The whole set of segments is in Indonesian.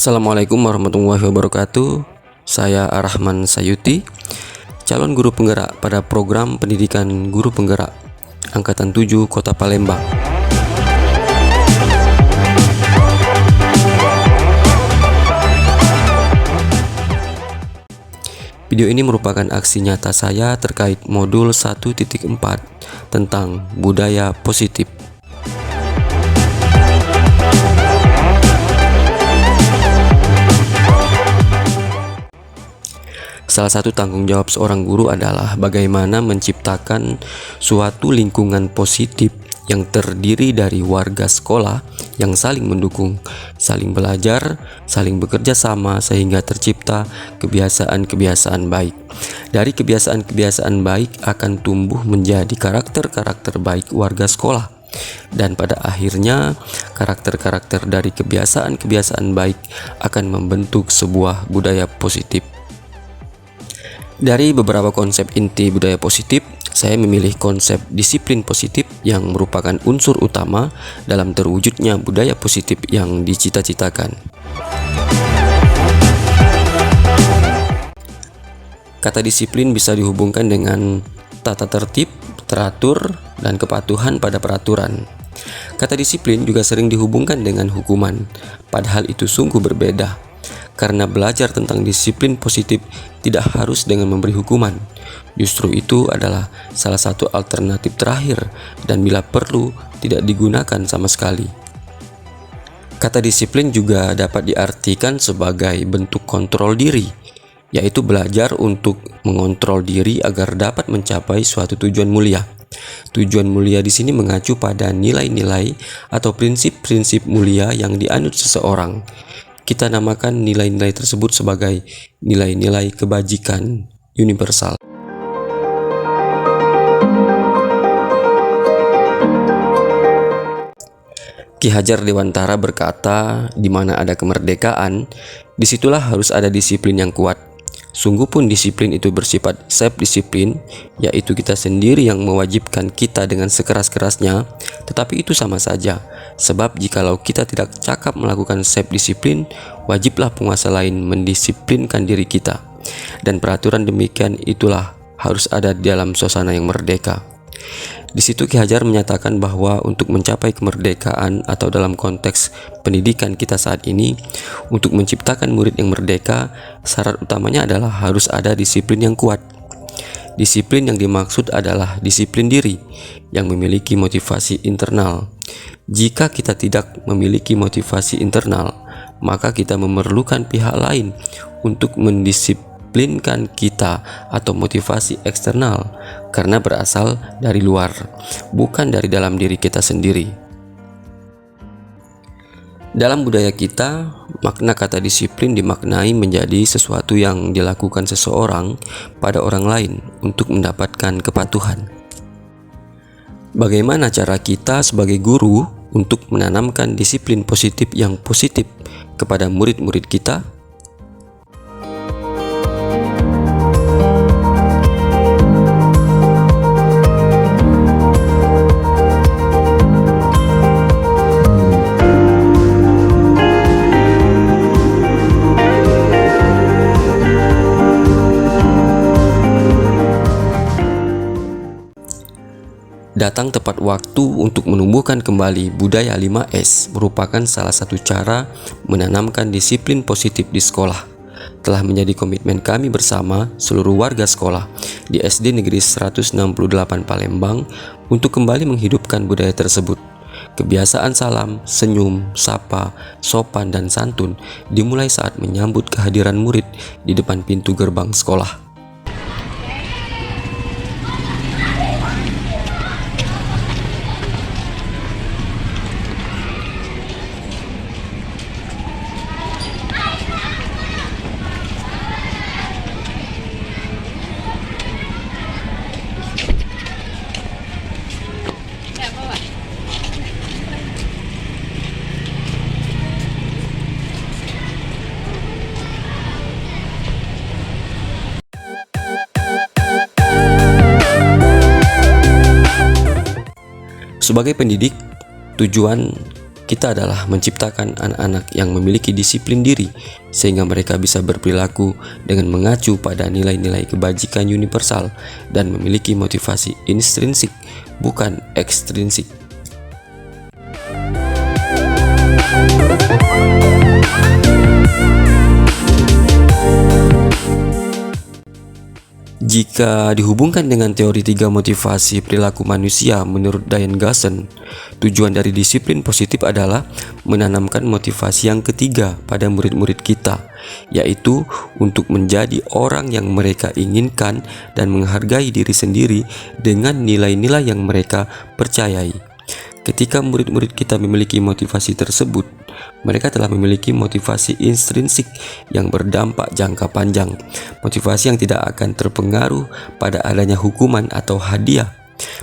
Assalamualaikum warahmatullahi wabarakatuh. Saya Arahman Sayuti, calon guru penggerak pada program pendidikan guru penggerak Angkatan 7 Kota Palembang. Video ini merupakan aksi nyata saya terkait modul 1.4 tentang budaya positif. Salah satu tanggung jawab seorang guru adalah bagaimana menciptakan suatu lingkungan positif yang terdiri dari warga sekolah yang saling mendukung, saling belajar, saling bekerja sama sehingga tercipta kebiasaan-kebiasaan baik. Dari kebiasaan-kebiasaan baik akan tumbuh menjadi karakter-karakter baik warga sekolah. Dan pada akhirnya karakter-karakter dari kebiasaan-kebiasaan baik akan membentuk sebuah budaya positif. Dari beberapa konsep inti budaya positif, saya memilih konsep disiplin positif yang merupakan unsur utama dalam terwujudnya budaya positif yang dicita-citakan. Kata disiplin bisa dihubungkan dengan tata tertib, teratur, dan kepatuhan pada peraturan. Kata disiplin juga sering dihubungkan dengan hukuman, padahal itu sungguh berbeda. Karena belajar tentang disiplin positif tidak harus dengan memberi hukuman. Justru itu adalah salah satu alternatif terakhir dan bila perlu tidak digunakan sama sekali. Kata disiplin juga dapat diartikan sebagai bentuk kontrol diri, yaitu belajar untuk mengontrol diri agar dapat mencapai suatu tujuan mulia. Tujuan mulia di sini mengacu pada nilai-nilai atau prinsip-prinsip mulia yang dianut seseorang. Kita namakan nilai-nilai tersebut sebagai nilai-nilai kebajikan universal. Ki Hajar Dewantara berkata, di mana ada kemerdekaan, disitulah harus ada disiplin yang kuat. Sungguh pun disiplin itu bersifat self-disiplin, yaitu kita sendiri yang mewajibkan kita dengan sekeras-kerasnya, tetapi itu sama saja. Sebab jikalau kita tidak cakap melakukan self-disiplin, wajiblah penguasa lain mendisiplinkan diri kita. Dan peraturan demikian itulah harus ada di dalam suasana yang merdeka. Di situ Ki Hajar menyatakan bahwa untuk mencapai kemerdekaan atau dalam konteks pendidikan kita saat ini, untuk menciptakan murid yang merdeka, syarat utamanya adalah harus ada disiplin yang kuat. Disiplin yang dimaksud adalah disiplin diri yang memiliki motivasi internal. Jika kita tidak memiliki motivasi internal, maka kita memerlukan pihak lain untuk mendisiplinkan kita atau motivasi eksternal karena berasal dari luar, bukan dari dalam diri kita sendiri. Dalam budaya kita, makna kata disiplin dimaknai menjadi sesuatu yang dilakukan seseorang pada orang lain untuk mendapatkan kepatuhan. Bagaimana cara kita sebagai guru untuk menanamkan disiplin positif yang positif kepada murid-murid kita? Datang tepat waktu untuk menumbuhkan kembali budaya 5S merupakan salah satu cara menanamkan disiplin positif di sekolah. Telah menjadi komitmen kami bersama seluruh warga sekolah di SD Negeri 168 Palembang untuk kembali menghidupkan budaya tersebut. Kebiasaan salam, senyum, sapa, sopan, dan santun dimulai saat menyambut kehadiran murid di depan pintu gerbang sekolah. Sebagai pendidik, tujuan kita adalah menciptakan anak-anak yang memiliki disiplin diri sehingga mereka bisa berperilaku dengan mengacu pada nilai-nilai kebajikan universal dan memiliki motivasi intrinsik, bukan ekstrinsik. Jika dihubungkan dengan teori 3 motivasi perilaku manusia menurut Diane Garson, tujuan dari disiplin positif adalah menanamkan motivasi yang ketiga pada murid-murid kita, yaitu untuk menjadi orang yang mereka inginkan dan menghargai diri sendiri dengan nilai-nilai yang mereka percayai. Ketika murid-murid kita memiliki motivasi tersebut, mereka telah memiliki motivasi intrinsik yang berdampak jangka panjang, motivasi yang tidak akan terpengaruh pada adanya hukuman atau hadiah.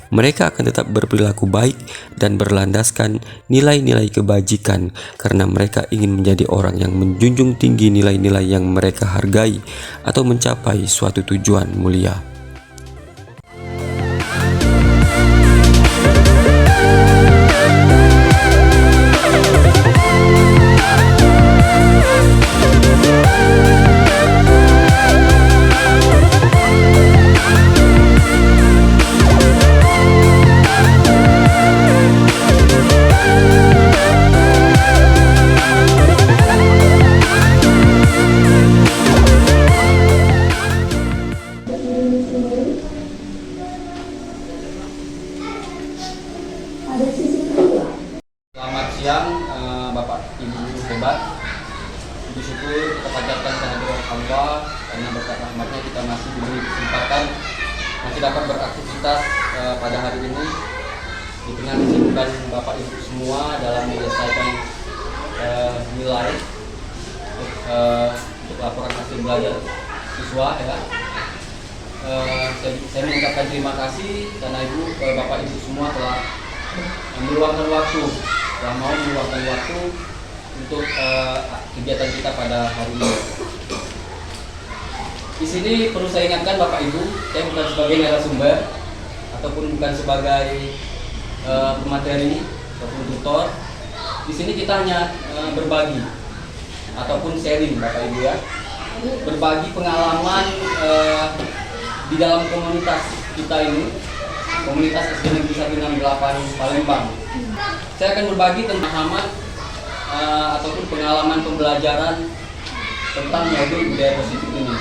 Mereka akan tetap berperilaku baik dan berlandaskan nilai-nilai kebajikan karena mereka ingin menjadi orang yang menjunjung tinggi nilai-nilai yang mereka hargai atau mencapai suatu tujuan mulia. Selamat siang Bapak Ibu hebat. Puji syukur kita panjatkan kehadiran Allah karena berkat rahmatnya kita masih diberi kesempatan masih dapat beraktivitas pada hari ini di tengah kesibukan Bapak Ibu semua dalam menyelesaikan nilai untuk laporan hasil belajar siswa ya. Saya mengucapkan terima kasih karena Bapak Ibu semua telah meluangkan waktu, mau meluangkan waktu untuk kegiatan kita pada hari ini. Di sini perlu saya ingatkan Bapak Ibu, saya bukan sebagai narasumber ataupun bukan sebagai pemateri ataupun tutor. Di sini kita hanya berbagi ataupun sharing Bapak Ibu ya, berbagi pengalaman di dalam komunitas kita ini, komunitas SD Negeri 168 Palembang. Saya akan berbagi tentang pemahaman ataupun pengalaman pembelajaran tentang modul budaya positif ini.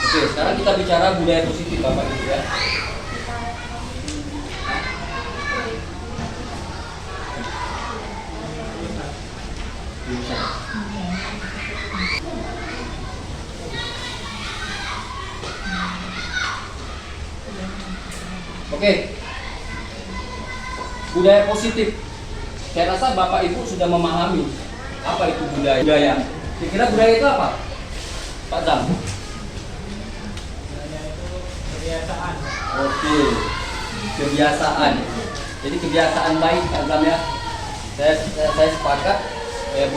Oke, sekarang kita bicara budaya positif Bapak Ibu ya. Oke, budaya positif. Saya rasa Bapak Ibu sudah memahami apa itu budaya. Kira-kira budaya itu apa, Pak Zam? Budaya itu kebiasaan. Oke, kebiasaan. Jadi kebiasaan baik, Pak Zam ya. Saya sepakat.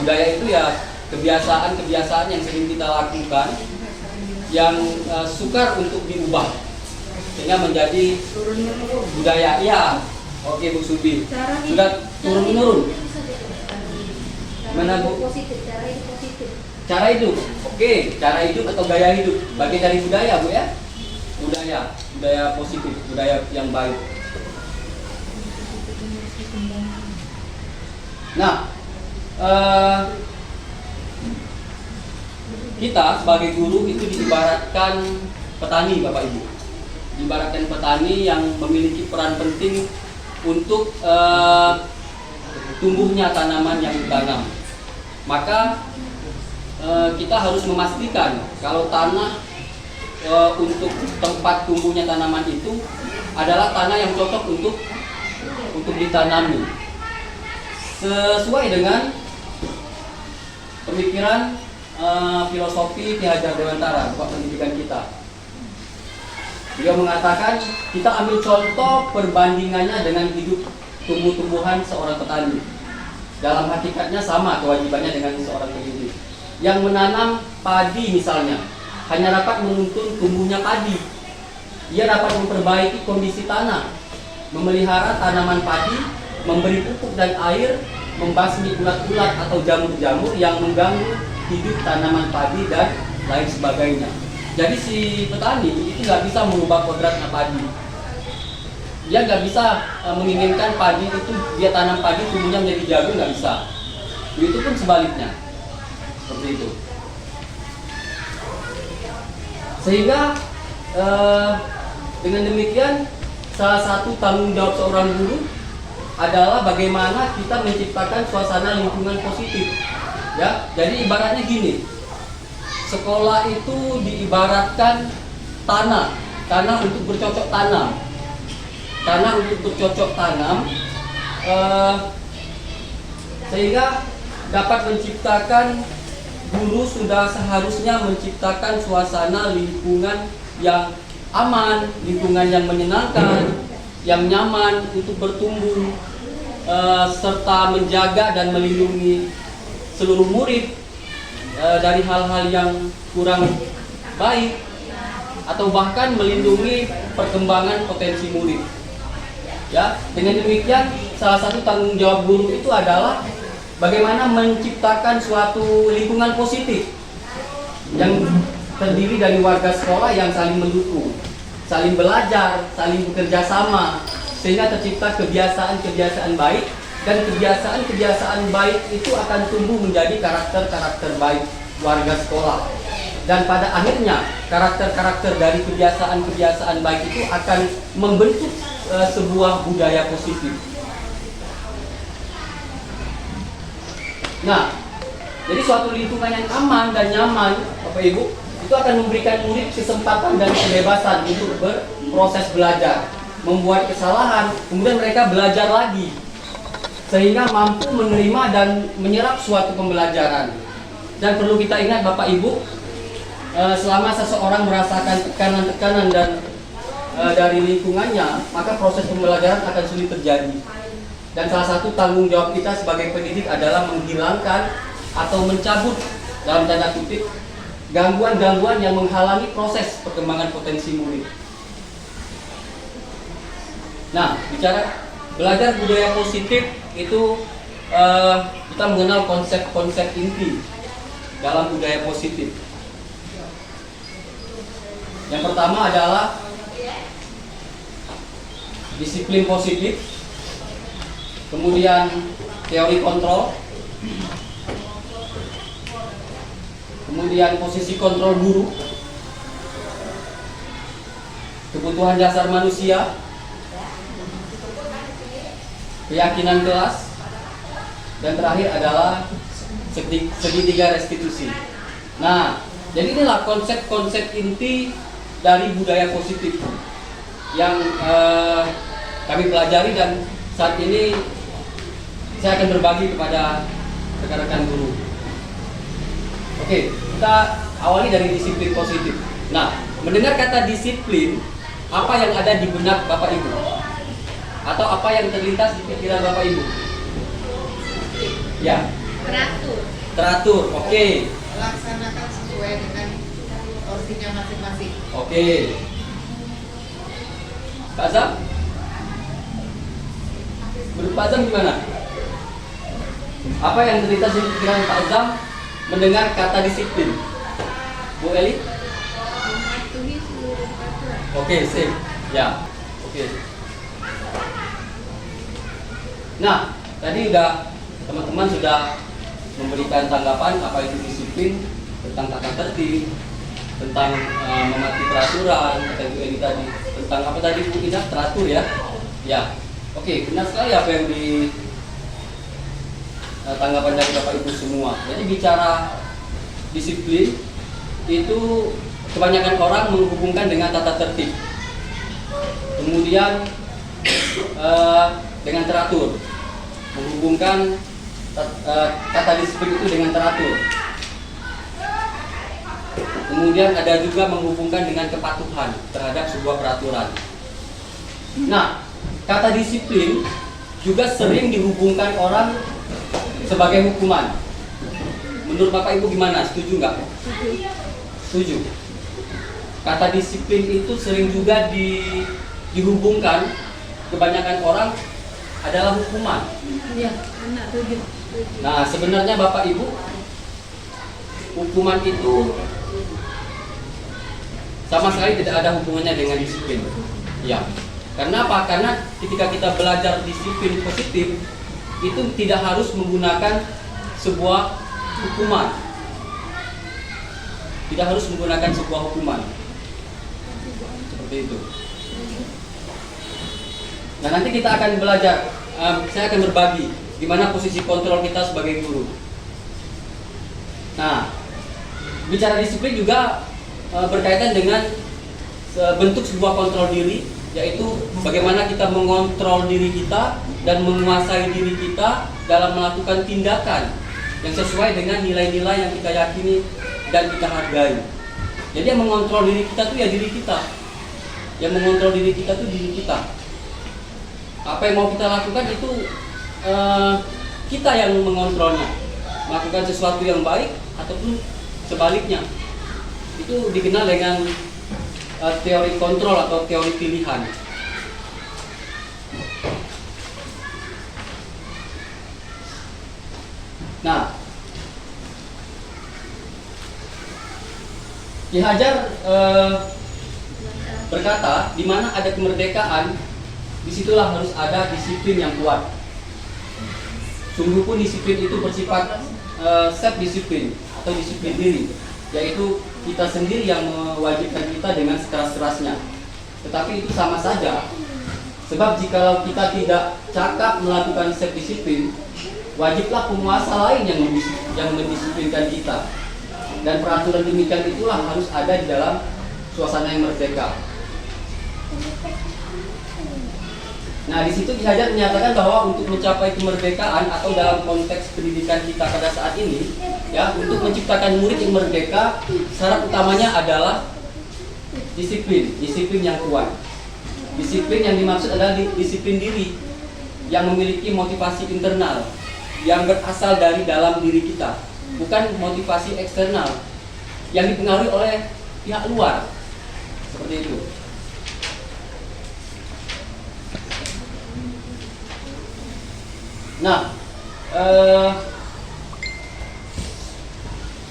Budaya itu ya kebiasaan-kebiasaan yang sering kita lakukan, yang sukar untuk diubah sehingga menjadi budaya. Ya, oke Bu Subi. Sudah turun menurun. Mana Bu? Cara hidup. Oke, cara hidup atau gaya hidup bagian dari budaya Bu ya. Budaya positif, budaya yang baik. Nah, kita sebagai guru itu diibaratkan petani Bapak Ibu. Diibaratkan petani yang memiliki peran penting untuk tumbuhnya tanaman yang ditanam. Maka kita harus memastikan kalau tanah untuk tempat tumbuhnya tanaman itu adalah tanah yang cocok untuk ditanami sesuai dengan pemikiran filosofi Ki Hajar Dewantara, Bapak pendidikan kita. Beliau mengatakan kita ambil contoh perbandingannya dengan hidup tumbuh-tumbuhan seorang petani. Dalam hakikatnya sama kewajibannya dengan seorang pendidik. Yang menanam padi misalnya hanya dapat menuntun tumbuhnya padi, ia dapat memperbaiki kondisi tanah, memelihara tanaman padi, memberi pupuk dan air, membasmi ulat-ulat atau jamur-jamur yang mengganggu hidup tanaman padi dan lain sebagainya. Jadi si petani itu nggak bisa merubah kodratnya padi. Dia nggak bisa menginginkan padi itu, dia tanam padi tumbuhnya menjadi jagung, nggak bisa. Begitu pun sebaliknya, seperti itu. Sehingga dengan demikian salah satu tanggung jawab seorang guru adalah bagaimana kita menciptakan suasana lingkungan positif. Ya, jadi ibaratnya gini, sekolah itu diibaratkan tanah untuk bercocok tanam, sehingga dapat menciptakan, guru sudah seharusnya menciptakan suasana lingkungan yang aman, lingkungan yang menyenangkan, yang nyaman untuk bertumbuh, serta menjaga dan melindungi seluruh murid dari hal-hal yang kurang baik, atau bahkan melindungi perkembangan potensi murid. Ya, dengan demikian salah satu tanggung jawab guru itu adalah bagaimana menciptakan suatu lingkungan positif yang terdiri dari warga sekolah yang saling mendukung, saling belajar, saling bekerja sama, sehingga tercipta kebiasaan-kebiasaan baik, dan kebiasaan-kebiasaan baik itu akan tumbuh menjadi karakter-karakter baik warga sekolah. Dan pada akhirnya karakter-karakter dari kebiasaan-kebiasaan baik itu akan membentuk sebuah budaya positif. Nah, jadi suatu lingkungan yang aman dan nyaman, Bapak Ibu, itu akan memberikan murid kesempatan dan kebebasan untuk berproses belajar, membuat kesalahan, kemudian mereka belajar lagi, sehingga mampu menerima dan menyerap suatu pembelajaran. Dan perlu kita ingat Bapak Ibu, selama seseorang merasakan tekanan-tekanan dan dari lingkungannya, maka proses pembelajaran akan sulit terjadi. Dan salah satu tanggung jawab kita sebagai pendidik adalah menghilangkan atau mencabut, dalam tanda kutip, gangguan-gangguan yang menghalangi proses perkembangan potensi murid. Nah, bicara belajar budaya positif itu kita mengenal konsep-konsep inti dalam budaya positif. Yang pertama adalah disiplin positif, kemudian teori kontrol, kemudian posisi kontrol guru, kebutuhan dasar manusia, keyakinan kelas, dan terakhir adalah segitiga restitusi. Nah, jadi inilah konsep-konsep inti dari budaya positif yang kami pelajari, dan saat ini saya akan berbagi kepada rekan-rekan guru. Oke, kita awali dari disiplin positif. Nah, mendengar kata disiplin, apa yang ada di benak Bapak Ibu? Atau apa yang terlintas di pikiran Bapak Ibu? Ya. Teratur, oke. Melaksanakan sesuai dengan porsinya masing-masing. Oke. Kak Azam? Menurut Pak Azam gimana? Apa yang terlintas di pikiran Pak Azam mendengar kata disiplin? Bu Eli? Mematuhi seluruh peraturan. Oke, sip. Ya. Oke. Nah, tadi teman-teman sudah memberikan tanggapan apa itu disiplin, tentang tata tertib, tentang mematuhi peraturan, kata Bu Eli tadi, tentang apa tadi Bu Ina, teratur ya. Ya. Oke, benar sekali apa yang di tanggapan dari Bapak Ibu semua. Jadi bicara disiplin itu kebanyakan orang menghubungkan dengan tata tertib, kemudian dengan teratur, menghubungkan kata disiplin itu dengan teratur. Kemudian ada juga menghubungkan dengan kepatuhan terhadap sebuah peraturan. Nah, kata disiplin juga sering dihubungkan orang sebagai hukuman. Menurut Bapak Ibu gimana? Setuju nggak? Setuju. kata disiplin itu sering juga dihubungkan kebanyakan orang adalah hukuman. Iya, anak 7. Nah, sebenarnya Bapak Ibu, hukuman itu sama sekali tidak ada hubungannya dengan disiplin. Ya. Karena apa? Karena ketika kita belajar disiplin positif, itu tidak harus menggunakan sebuah hukuman. Tidak harus menggunakan sebuah hukuman. Seperti itu. Nah, nanti kita akan belajar, saya akan berbagi di mana posisi kontrol kita sebagai guru. Nah, bicara disiplin juga berkaitan dengan bentuk sebuah kontrol diri, yaitu bagaimana kita mengontrol diri kita dan menguasai diri kita dalam melakukan tindakan yang sesuai dengan nilai-nilai yang kita yakini dan kita hargai. Jadi yang mengontrol diri kita itu ya diri kita. Yang mengontrol diri kita itu diri kita. Apa yang mau kita lakukan itu kita yang mengontrolnya. Melakukan sesuatu yang baik ataupun sebaliknya. Itu dikenal dengan teori kontrol atau teori pilihan. Nah, Ki Hajar berkata, di mana ada kemerdekaan, disitulah harus ada disiplin yang kuat. Sungguh pun disiplin itu bersifat self disiplin atau disiplin diri, yaitu kita sendiri yang mewajibkan kita dengan sekeras-kerasnya. Tetapi itu sama saja, sebab jikalau kita tidak cakap melakukan self disiplin, wajiblah penguasa lain yang mendisiplinkan kita. Dan peraturan demikian itulah harus ada di dalam suasana yang merdeka. Nah, di situ Ki Hajar menyatakan bahwa untuk mencapai kemerdekaan atau dalam konteks pendidikan kita pada saat ini, ya, untuk menciptakan murid yang merdeka, syarat utamanya adalah disiplin yang kuat. Disiplin yang dimaksud adalah disiplin diri yang memiliki motivasi internal yang berasal dari dalam diri kita, bukan motivasi eksternal yang dipengaruhi oleh pihak luar. Seperti itu. Nah,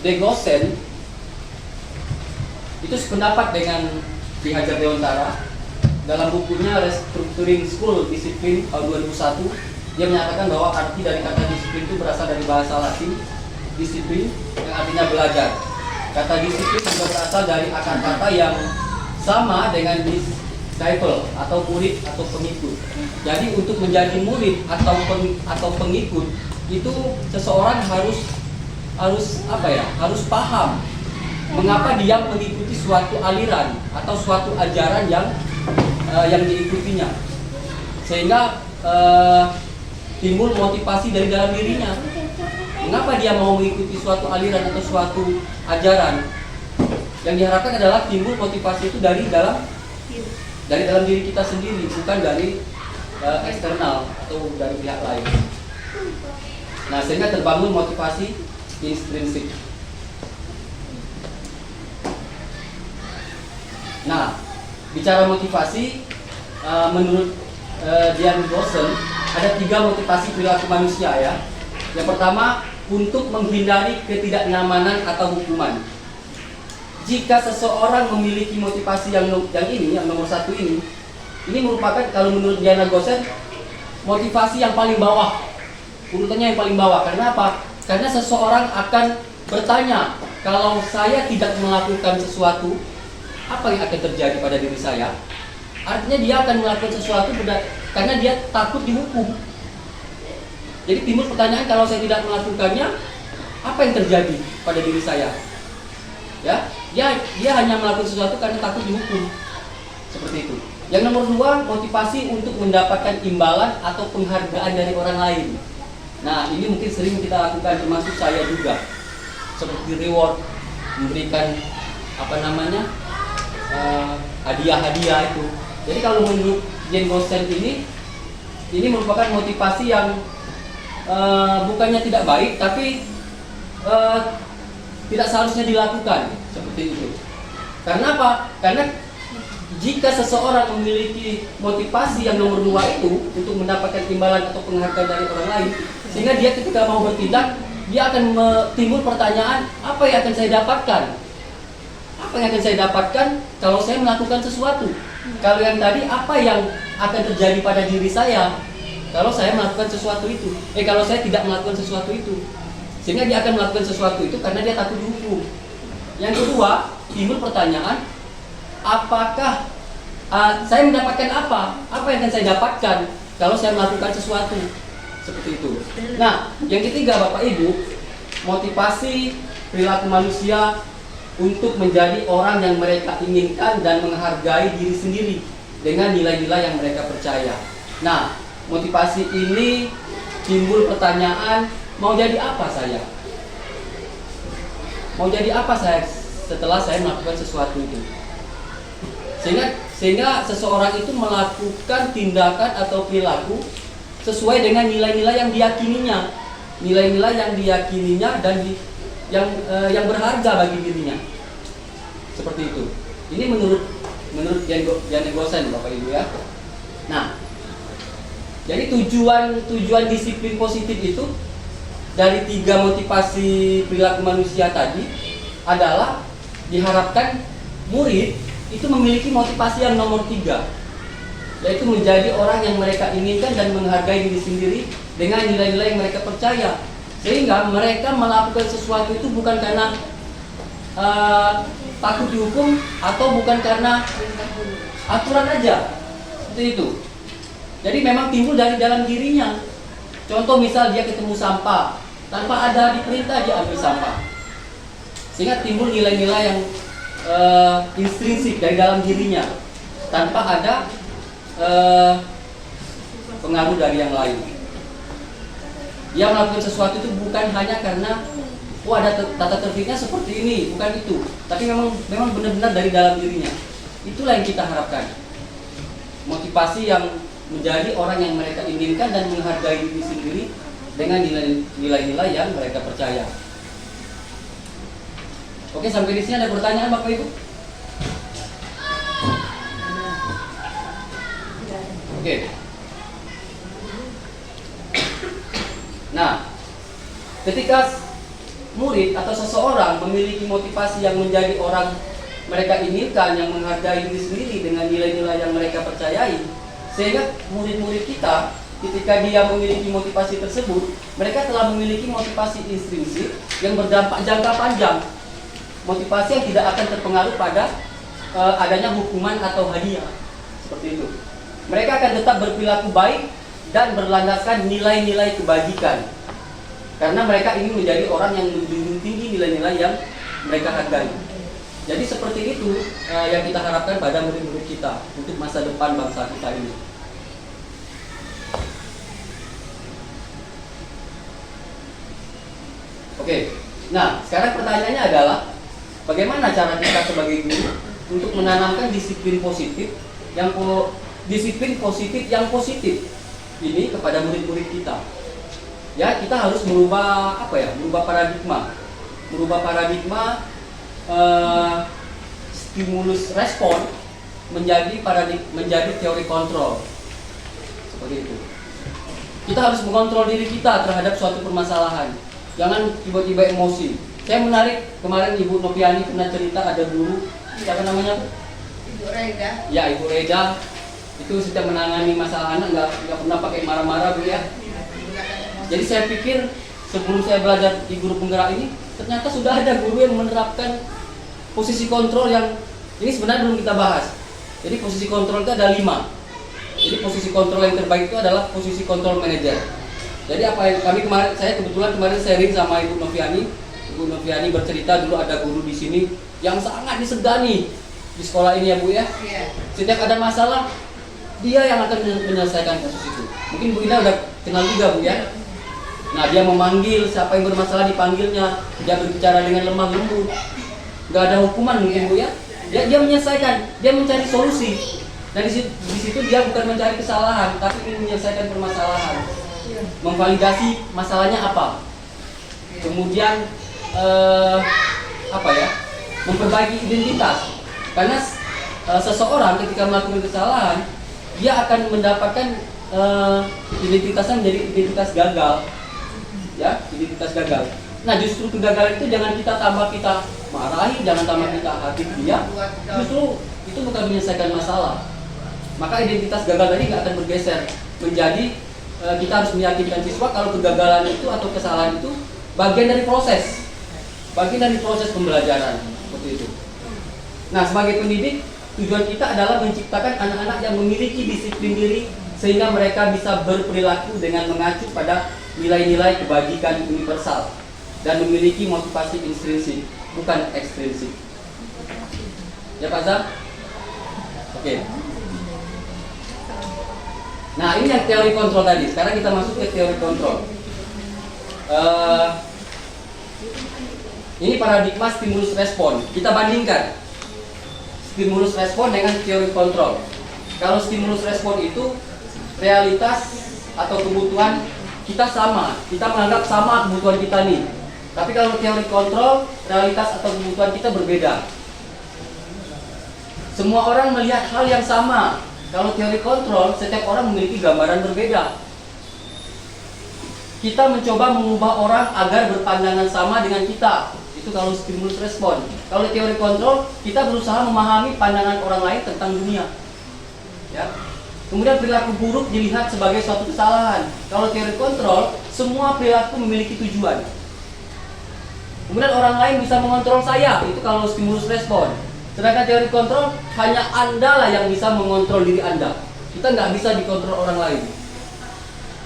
De Gosen itu sependapat dengan Ki Hajar Dewantara dalam bukunya Restructuring School Discipline tahun 2001. Dia menyatakan bahwa arti dari kata disiplin itu berasal dari bahasa Latin disiplin yang artinya belajar. Kata disiplin juga berasal dari akar kata yang sama dengan disciple atau murid atau pengikut. Jadi untuk menjadi murid atau pengikut itu seseorang harus paham mengapa dia mengikuti suatu aliran atau suatu ajaran yang diikutinya, sehingga timbul motivasi dari dalam dirinya. Mengapa dia mau mengikuti suatu aliran atau suatu ajaran? Yang diharapkan adalah timbul motivasi itu dari dalam diri kita sendiri, bukan dari eksternal atau dari pihak lain. Nah, sehingga terbangun motivasi intrinsik. Nah, bicara motivasi, menurut Dian Gosen ada 3 motivasi perilaku manusia, ya. Yang pertama, untuk menghindari ketidaknyamanan atau hukuman. Jika seseorang memiliki motivasi yang nomor 1 ini merupakan, kalau menurut Diana Gosen, motivasi yang paling bawah, urutannya yang paling bawah. Karena apa? Karena seseorang akan bertanya, kalau saya tidak melakukan sesuatu, apa yang akan terjadi pada diri saya? Artinya dia akan melakukan sesuatu karena dia takut dihukum. Jadi timbul pertanyaan, kalau saya tidak melakukannya, apa yang terjadi pada diri saya? Ya, dia hanya melakukan sesuatu karena takut dihukum. Seperti itu. Yang nomor 2, motivasi untuk mendapatkan imbalan atau penghargaan dari orang lain. Nah, ini mungkin sering kita lakukan, termasuk saya juga. Seperti reward, memberikan hadiah-hadiah itu. Jadi kalau menurut Jane Gosen ini merupakan motivasi yang bukannya tidak baik, tapi tidak seharusnya dilakukan. Seperti itu. Karena apa? Karena jika seseorang memiliki motivasi yang nomor 2 itu untuk mendapatkan imbalan atau penghargaan dari orang lain, sehingga dia ketika mau bertindak, dia akan timbul pertanyaan, apa yang akan saya dapatkan? Apa yang akan saya dapatkan kalau saya melakukan sesuatu? Kalau yang tadi, apa yang akan terjadi pada diri saya kalau saya melakukan sesuatu itu? Kalau saya tidak melakukan sesuatu itu. Sehingga dia akan melakukan sesuatu itu karena dia takut dihukum. Yang kedua, timbul pertanyaan, apakah saya mendapatkan apa? Apa yang akan saya dapatkan kalau saya melakukan sesuatu? Seperti itu. Nah, yang ketiga Bapak Ibu, motivasi perilaku manusia untuk menjadi orang yang mereka inginkan dan menghargai diri sendiri dengan nilai-nilai yang mereka percaya. Nah, motivasi ini timbul pertanyaan, mau jadi apa saya? Mau jadi apa saya setelah saya melakukan sesuatu itu? Sehingga seseorang itu melakukan tindakan atau perilaku sesuai dengan nilai-nilai yang diyakininya, nilai-nilai yang diyakininya dan yang berharga bagi dirinya. Seperti itu. Ini menurut Jan Egosen, Bapak Ibu ya. Nah, jadi tujuan disiplin positif itu dari 3 motivasi perilaku manusia tadi adalah diharapkan murid itu memiliki motivasi yang nomor 3, yaitu menjadi orang yang mereka inginkan dan menghargai diri sendiri dengan nilai-nilai yang mereka percaya, sehingga mereka melakukan sesuatu itu bukan karena takut dihukum atau bukan karena aturan aja, seperti itu. Jadi memang timbul dari dalam dirinya. Contoh misal dia ketemu sampah, tanpa ada diperintah dia ambil sampah, sehingga timbul nilai-nilai yang intrinsik dari dalam dirinya tanpa ada pengaruh dari yang lain. Dia melakukan sesuatu itu bukan hanya karena ada tata tertibnya seperti ini, bukan itu, tapi memang benar-benar dari dalam dirinya. Itulah yang kita harapkan. Motivasi yang menjadi orang yang mereka inginkan dan menghargai diri sendiri dengan nilai-nilai yang mereka percaya. Oke, sampai di sini ada pertanyaan Bapak Ibu? Oke. Nah, ketika murid atau seseorang memiliki motivasi yang menjadi orang mereka inginkan, yang menghargai diri sendiri dengan nilai-nilai yang mereka percayai, sehingga murid-murid kita ketika dia memiliki motivasi tersebut, mereka telah memiliki motivasi intrinsik yang berdampak jangka panjang, motivasi yang tidak akan terpengaruh pada adanya hukuman atau hadiah, seperti itu. Mereka akan tetap berperilaku baik dan berlandaskan nilai-nilai kebajikan, karena mereka ingin menjadi orang yang menjunjung tinggi nilai-nilai yang mereka hargai. Jadi seperti itu yang kita harapkan pada murid-murid kita untuk masa depan bangsa kita ini. Oke, nah sekarang pertanyaannya adalah bagaimana cara kita sebagai guru untuk menanamkan disiplin positif yang positif ini kepada murid-murid kita. Ya, kita harus merubah merubah paradigma stimulus respon menjadi teori kontrol. Seperti itu. Kita harus mengontrol diri kita terhadap suatu permasalahan. Jangan tiba-tiba emosi. Saya menarik kemarin Ibu Noviani pernah cerita ada guru, siapa namanya? Ibu Reda. Ya, Ibu Reda itu setiap menangani masalah anak nggak pernah pakai marah-marah, Bu ya. Jadi saya pikir sebelum saya belajar di guru penggerak ini, ternyata sudah ada guru yang menerapkan posisi kontrol yang ini sebenarnya belum kita bahas. Jadi posisi kontrol itu ada 5. Jadi posisi kontrol yang terbaik itu adalah posisi kontrol manajer. Jadi apa yang saya kebetulan kemarin sharing sama Ibu Noviani. Ibu Noviani bercerita dulu ada guru di sini yang sangat disegani di sekolah ini ya Bu ya. Iya. Setiap ada masalah dia yang akan menyelesaikan kasus itu. Mungkin Bu Ina udah kenal juga Bu ya. Nah, dia memanggil siapa yang bermasalah, dipanggilnya, dia berbicara dengan lemah lembut. Gak ada hukuman mungkin Bu ya. Dia menyelesaikan, dia mencari solusi. Dan di situ dia bukan mencari kesalahan, tapi ingin menyelesaikan permasalahan. Memvalidasi masalahnya apa. Kemudian memperbaiki identitas. Karena seseorang ketika melakukan kesalahan, dia akan mendapatkan identitasnya menjadi identitas gagal, ya, identitas gagal. Nah, justru kegagalan itu jangan kita marahi, jangan tambah kita hati dia. Justru itu bukan menyelesaikan masalah. Maka identitas gagal tadi nggak akan bergeser menjadi kita harus meyakinkan siswa kalau kegagalan itu atau kesalahan itu bagian dari proses pembelajaran seperti itu. Nah, sebagai pendidik, tujuan kita adalah menciptakan anak-anak yang memiliki disiplin diri sehingga mereka bisa berperilaku dengan mengacu pada nilai-nilai kebajikan universal dan memiliki motivasi intrinsik, bukan ekstrinsik. Ya Pak Zam? Oke. Nah, ini yang teori kontrol tadi. Sekarang kita masuk ke teori kontrol. Ini paradigma stimulus respon. Kita bandingkan stimulus respon dengan teori kontrol. Kalau stimulus respon itu realitas atau kebutuhan kita sama, kita menganggap sama kebutuhan kita nih. Tapi kalau teori kontrol, realitas atau kebutuhan kita berbeda. Semua orang melihat hal yang sama. Kalau teori kontrol, setiap orang memiliki gambaran berbeda. Kita mencoba mengubah orang agar berpandangan sama dengan kita. Itu kalau stimulus respon. Kalau teori kontrol, kita berusaha memahami pandangan orang lain tentang dunia. Ya. Kemudian perilaku buruk dilihat sebagai suatu kesalahan. Kalau teori kontrol, semua perilaku memiliki tujuan. Kemudian orang lain bisa mengontrol saya. Itu kalau stimulus respon. Sedangkan teori kontrol, hanya Anda lah yang bisa mengontrol diri Anda. Kita nggak bisa dikontrol orang lain.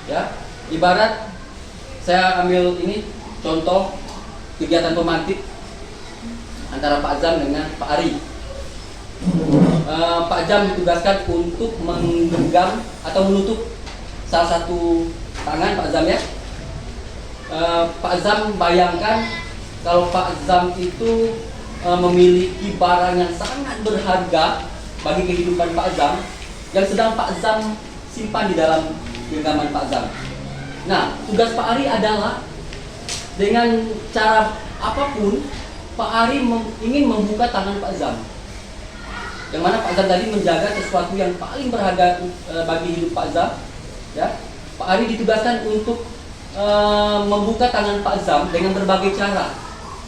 Ya, ibarat saya ambil ini contoh kegiatan pemantik antara Pak Zam dengan Pak Ari. Pak Zam ditugaskan untuk menggenggam atau menutup salah satu tangan Pak Zam ya. Pak Zam bayangkan kalau Pak Zam itu memiliki barang yang sangat berharga bagi kehidupan Pak Zam yang sedang Pak Zam simpan di dalam genggaman Pak Zam. Nah, tugas Pak Ari adalah dengan cara apapun Pak Ari ingin membuka tangan Pak Zam. Yang mana Pak Zam tadi menjaga sesuatu yang paling berharga bagi hidup Pak Zam. Ya, Pak Ari ditugaskan untuk membuka tangan Pak Zam dengan berbagai cara.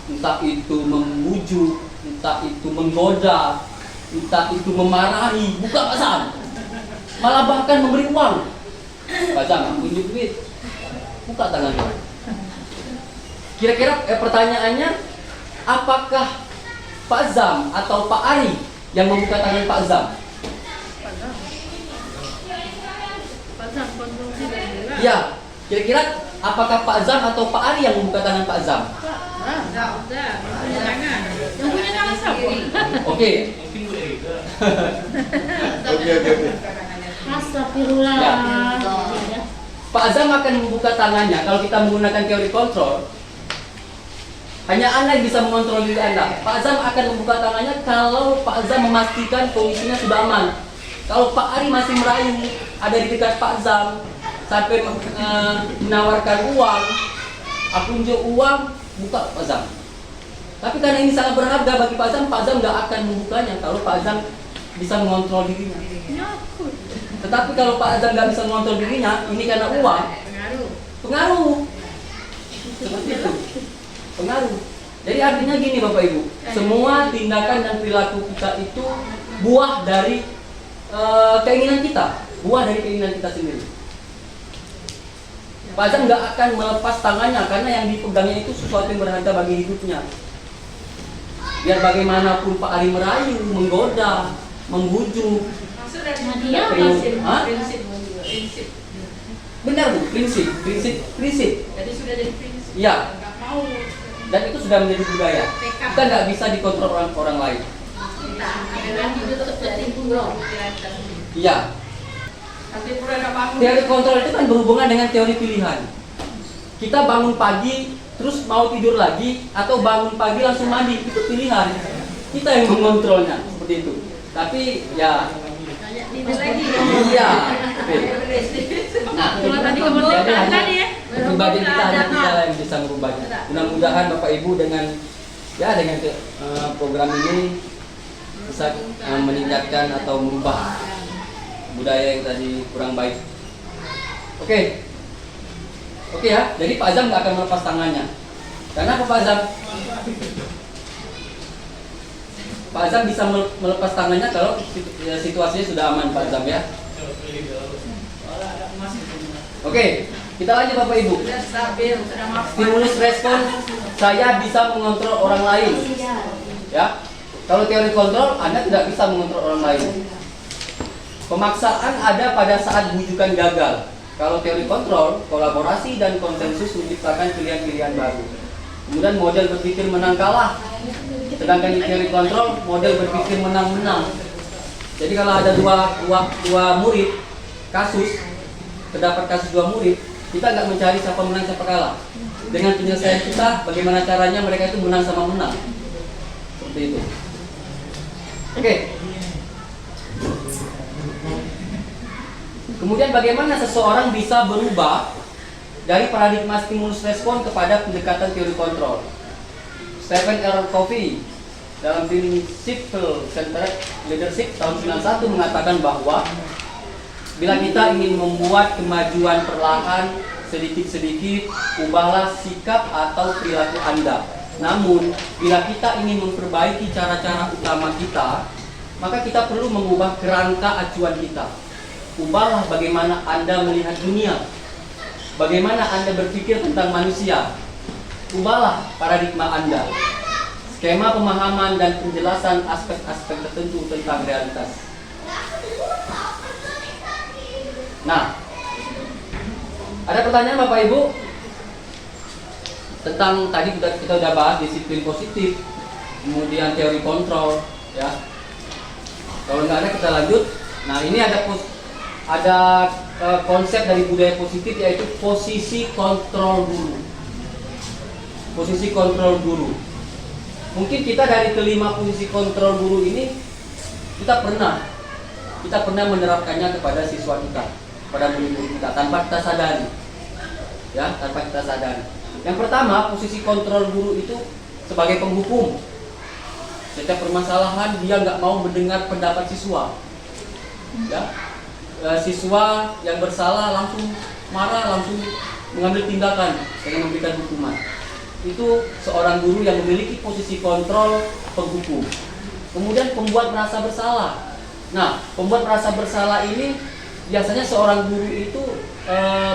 Entah itu memuju, entah itu menggoda, entah itu memarahi, buka Pak Zam. Malah bahkan memberi uang. Pak Zam, aku tunjuk duit. Buka tangannya. Kira-kira pertanyaannya, apakah Pak Zam atau Pak Ari yang membuka tangan Pak Zam? Pak Zam kontrol tidak. Ya, kira-kira apakah Pak Zam atau Pak Ari yang membuka tangan Pak Zam? Udah, punya tangan. Yang punya tangan siapa? Oke. Astagfirullah. Ya. Ya. Pak Zam akan membuka tangannya kalau kita menggunakan teori kontrol. Hanya Anda yang bisa mengontrol diri Anda. Pak Zam akan membuka tangannya kalau Pak Zam memastikan kondisinya sudah aman. Kalau Pak Ari masih merayu, ada di dekat Pak Zam, sampai menawarkan uang, aku unjuk uang, buka Pak Zam. Tapi karena ini sangat berharga bagi Pak Zam nggak akan membukanya kalau Pak Zam bisa mengontrol dirinya. Tetapi kalau Pak Zam nggak bisa mengontrol dirinya, ini karena uang, pengaruh. Seperti itu. Pengaruh. Jadi artinya gini Bapak Ibu, semua tindakan dan perilaku kita itu buah dari keinginan kita, buah dari keinginan kita sendiri. Pak Zam nggak akan melepas tangannya karena yang dipegangnya itu sesuatu yang berharga bagi hidupnya. Biar bagaimanapun Pak Ari merayu, menggoda, membujuk. Dia prinsip. Benar Bu, prinsip. Jadi sudah jadi prinsip. Iya. Nggak mau. Dan itu sudah menjadi budaya. Kita nggak bisa dikontrol orang lain. Kita adalah hidup dari pulau. Iya. Teori kontrol itu kan berhubungan dengan teori pilihan. Kita bangun pagi terus mau tidur lagi atau bangun pagi langsung mandi, itu pilihan. Kita yang mengontrolnya seperti itu. Tapi ya Lagi. iya. Oke. Nah, Cuma tadi kemerdekaan tadi ya. pribadi kita hanya kita yang bisa merubahnya. Mudah-mudahan Bapak Ibu dengan program ini bisa meningkatkan atau merubah budaya yang tadi kurang baik. Oke ya, jadi Pak Azam nggak akan melepas tangannya. Karena Pak Azam? Pak Azam bisa melepas tangannya kalau situasinya sudah aman, Pak Azam ya. Oke, kita lanjut Bapak Ibu. Stimulus respon, saya bisa mengontrol orang lain. Ya, kalau teori kontrol, Anda tidak bisa mengontrol orang lain. Pemaksaan ada pada saat bujukan gagal. Kalau teori kontrol, kolaborasi dan konsensus menciptakan pilihan-pilihan baru. Kemudian model berpikir menang kalah. Sedangkan di teori kontrol, model berpikir menang-menang. Jadi kalau ada dua murid kasus, terdapat kasus dua murid, kita nggak mencari siapa menang siapa kalah. Dengan penyelesaian kita, bagaimana caranya mereka itu menang sama menang. Seperti itu. Oke. Kemudian bagaimana seseorang bisa berubah dari paradigma stimulus respon kepada pendekatan teori kontrol. Stephen R. Covey dalam Principle Centered Leadership tahun 91 mengatakan bahwa bila kita ingin membuat kemajuan perlahan sedikit-sedikit, ubahlah sikap atau perilaku Anda. Namun, bila kita ingin memperbaiki cara-cara utama kita, maka kita perlu mengubah kerangka acuan kita. Ubahlah bagaimana Anda melihat dunia, bagaimana Anda berpikir tentang manusia. Ubahlah paradigma Anda, skema pemahaman dan penjelasan aspek-aspek tertentu tentang realitas. Nah, ada pertanyaan Bapak Ibu tentang tadi kita sudah bahas disiplin positif, kemudian teori kontrol, ya. Kalau nggak ada kita lanjut. Nah, ini ada konsep dari budaya positif yaitu posisi kontrol guru. Posisi kontrol guru. Mungkin kita dari kelima posisi kontrol guru ini kita pernah menerapkannya kepada siswa kita, pada murid-murid kita tanpa kita sadari. Ya, tanpa kita sadari. Yang pertama, posisi kontrol guru itu sebagai penghukum. Setiap permasalahan dia nggak mau mendengar pendapat siswa. Ya, siswa yang bersalah langsung marah, langsung mengambil tindakan dengan memberikan hukuman. Itu seorang guru yang memiliki posisi kontrol penghukum. Kemudian pembuat merasa bersalah. Nah, pembuat merasa bersalah ini biasanya seorang guru itu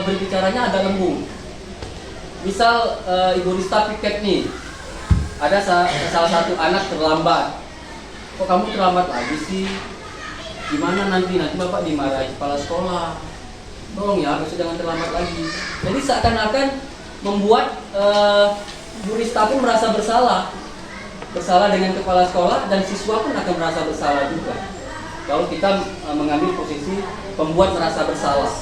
berbicaranya agak lembut. Misal Ibu Rista piket nih, ada salah satu anak terlambat. Kok kamu terlambat lagi sih? Gimana nanti Bapak dimarahi kepala sekolah. Tolong ya, besok jangan terlambat lagi. Jadi seakan-akan membuat Bu Rista pun merasa bersalah dengan kepala sekolah, dan siswa pun akan merasa bersalah juga kalau kita mengambil posisi pembuat merasa bersalah.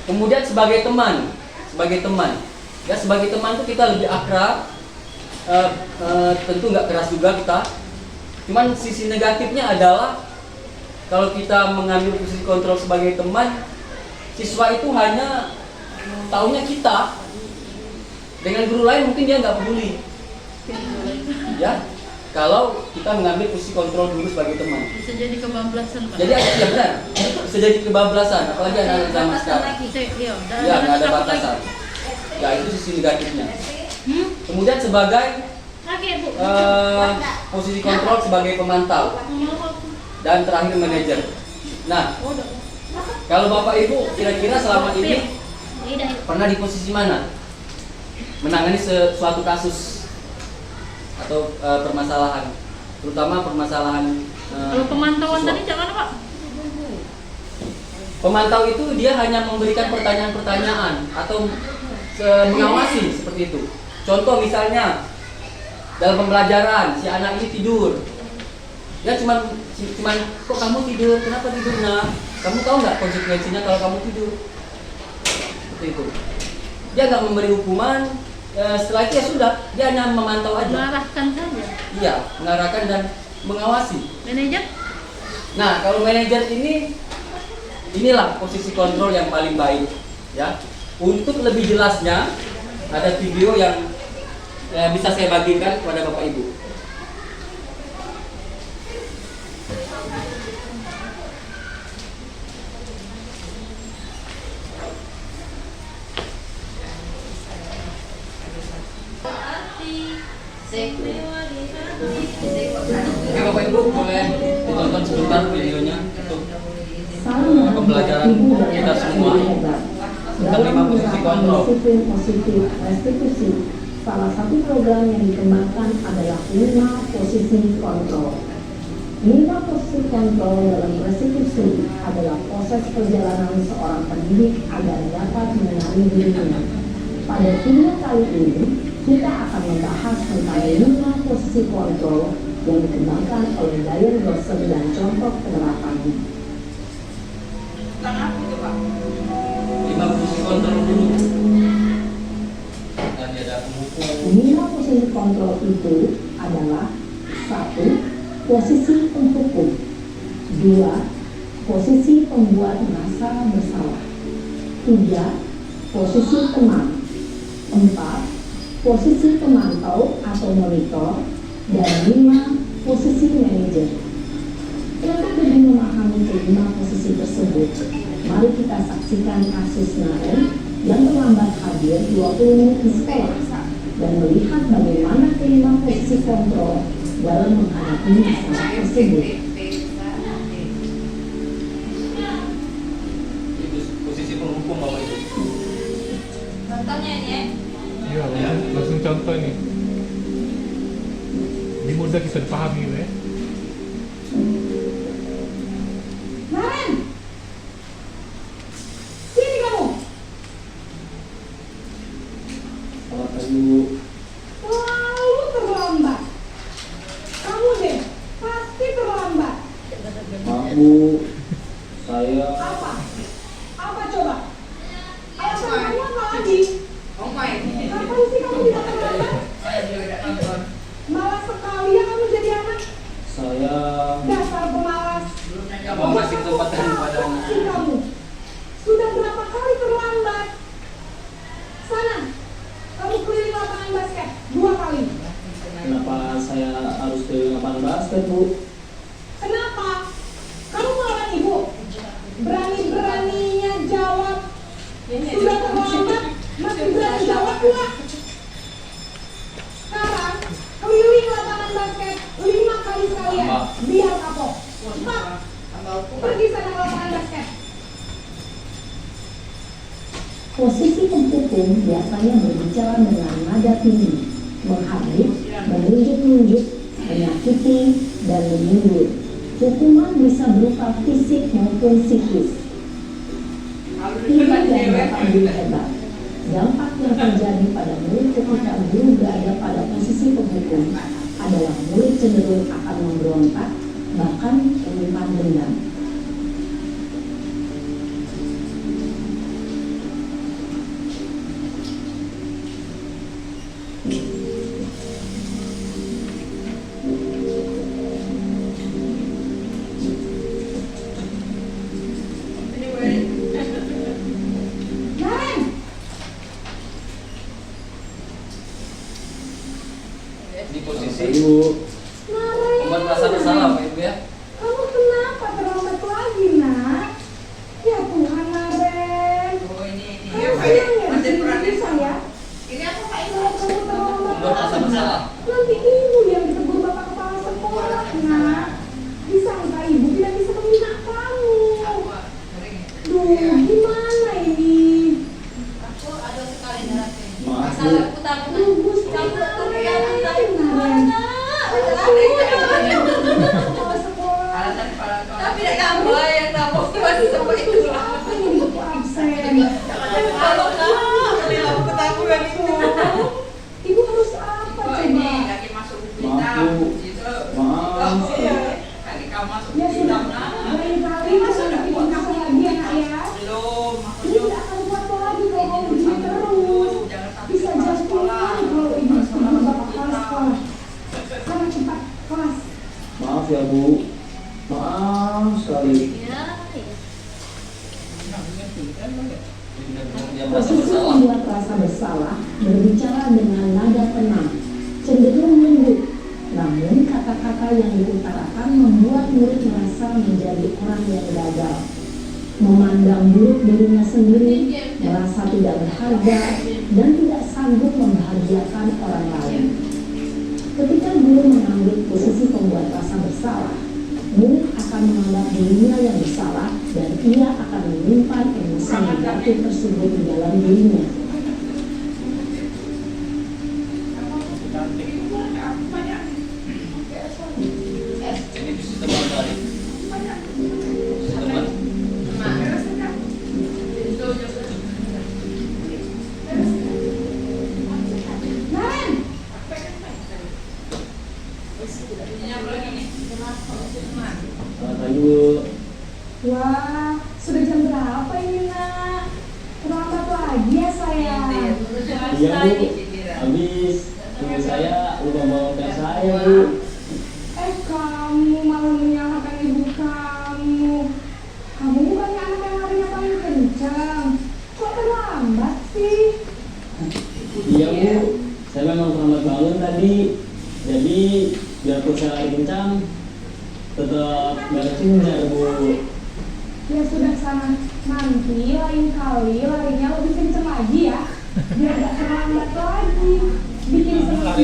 Kemudian sebagai teman tuh kita lebih akrab, tentu nggak keras juga kita. Cuman sisi negatifnya adalah kalau kita mengambil posisi kontrol sebagai teman, siswa itu hanya taunya kita. Dengan guru lain mungkin dia nggak peduli. Ya, kalau kita mengambil posisi kontrol guru sebagai teman. Bisa jadi kebablasan, Pak. Jadi ya benar, bisa jadi kebablasan, apalagi anak-anak zaman sekarang. Ya, nggak ada batasan. Ya, itu sisi negatifnya. Kemudian sebagai posisi kontrol sebagai pemantau, dan terakhir manajer. Nah, kalau Bapak Ibu kira-kira selama ini pernah di posisi mana? Menangani suatu kasus atau permasalahan, terutama permasalahan. Kalau pemantauan tadi jangan Pak. Pemantau itu dia hanya memberikan pertanyaan-pertanyaan atau mengawasi seperti itu. Contoh misalnya dalam pembelajaran si anak ini tidur, ya cuman kok kamu tidur, kenapa tidur nak? Kamu tahu nggak konsekuensinya kalau kamu tidur? Seperti itu. Dia nggak memberi hukuman. Setelah itu ya sudah, dia hanya memantau aja. Mengarahkan saja. Iya, mengarahkan dan mengawasi. Manajer? Nah, kalau manajer inilah posisi kontrol yang paling baik, ya. Untuk lebih jelasnya, ada video yang bisa saya bagikan kepada Bapak Ibu. Oke Bapak Ibu, boleh ditonton sebentar videonya untuk pembelajaran kita semua tentang 5 posisi kontrol. Disiplin positif restitusi. Salah satu program yang dikembangkan adalah 5 posisi kontrol. 5 posisi kontrol dalam restitusi adalah proses perjalanan seorang pendidik agar dapat mengenali dirinya. Pada video kali ini, kita akan membahas tentang 5 posisi kontrol yang dikembangkan oleh Diane Dawson dan contoh penerapannya. 5 posisi kontrol dulu. Tadi ada penghukum. 5 posisi kontrol itu adalah 1. Posisi penghukum. 2. Posisi pembuat merasa bersalah. 3. Posisi teman. 4. Posisi pemantau atau monitor. Dan 5. Posisi manajer. Untuk lebih memahami kelima posisi tersebut, mari kita saksikan kasus Naren yang terlambat hadir 20 menit di sekolah dan melihat bagaimana kelima posisi kontrol dalam menghadapi masalah tersebut. Itu posisi penghukum Bapak Ibu. Contohnya ini ya. Iya, langsung contoh nih. Ini mudah bisa dipahami ya. Naren, sini kamu. Bapak Ibu. Selalu terlambat. Kamu deh, pasti terlambat. Maaf Bu, saya Apa? Apa coba? Alasan kamu apa lagi? Kapan sih kamu tidak terlambat? Malas sekali ya kamu jadi anak. saya Dasar pemalas. nggak mau ngasih kesempatan Apa pada sih kamu? Sudah berapa kali terlambat? Sana, kamu keliling lapangan basket 2 kali. kenapa saya harus ke lapangan basket Bu? Kenapa? Kamu melawan ibu? Berani-beraninya jawab. Sudah terlambat, masih berani jawab pula. Sekarang, keliling lapangan basket 5 kali sekalian. Tambah. Biar kapok. Cepat, pergi sana ke lapangan basket. Posisi penghukum biasanya berbicara dengan nada tinggi, menghardik, menunjuk-nunjuk, menyakiti, dan menyindir. Hukuman bisa berupa fisik maupun psikis. Ini yang dapat hebat. Dampak yang terjadi pada murid ketika guru berada pada posisi penghukum adalah murid cenderung akan memberontak, bahkan menyimpan dendam. Naren, Di posisi Ibu, Naren, membuat merasa bersalah Bapak Ibu ya. kamu kenapa terlambat lagi, nak? Ya Tuhan, Naren. Kamu bilang ya di sini bisa ya? Kalau kamu terlambat Membuat merasa lagi, bersalah. nanti ibu yang ditegur bapak kepala sekolah, nak. Disangka ibu tidak bisa membina kamu. Duh, gimana ini? Maaf Bu. Duh, Gusti Naren. Kepala sekolah. Tapi tidak kamu yang nabok masih sampai itu. Apa yang ibu absen? Kalau kamu ketahuan itu. Ibu harus apa coba? Maaf Bu. Maaf. Ya sudah, lain kali masuk bikin kamu lagi ya, nak ya. Ibu tidak akan kuat lagi kalau kamu begini terus. Bisa jatuh lagi kalau ibu sama bapak kepala sekolah. Sana cepat kelas. Maaf ya Bu. Maaf sekali. Dia merasa Posisi bersalah. membuat rasa bersalah berbicara dengan nada tenang, cenderung lembut. Namun kata-kata yang diutarakan membuat murid merasa menjadi orang yang gagal, memandang buruk dirinya sendiri, merasa tidak berharga, dan tidak sanggup membahagiakan orang lain. Ketika guru mengambil posisi pembuat rasa bersalah, murid akan menganggap dirinya yang bersalah dan ia akan menyimpan emosi negatif tersebut di dalam dirinya. Ini sistem apa nih? Sistem Selamat pagi Bu. Wah, sudah jam berapa ini nak? Terlambat lagi ya sayang. Iya Bu. Habis ibu saya lupa bawa tes saya Bu. Kamu malah menyalahkan ibu kamu. Kamu bukannya anak yang harinya paling kencang. Kok terlambat sih? Iya Bu. Saya memang terlambat bangun tadi. Jadi biar perut saya lagi kencang, tetap beresin bentar Bu. Ya sudah sana. Nanti lain kali larinya lebih kencang lagi ya. Biar gak terlambat lagi. Bikin senang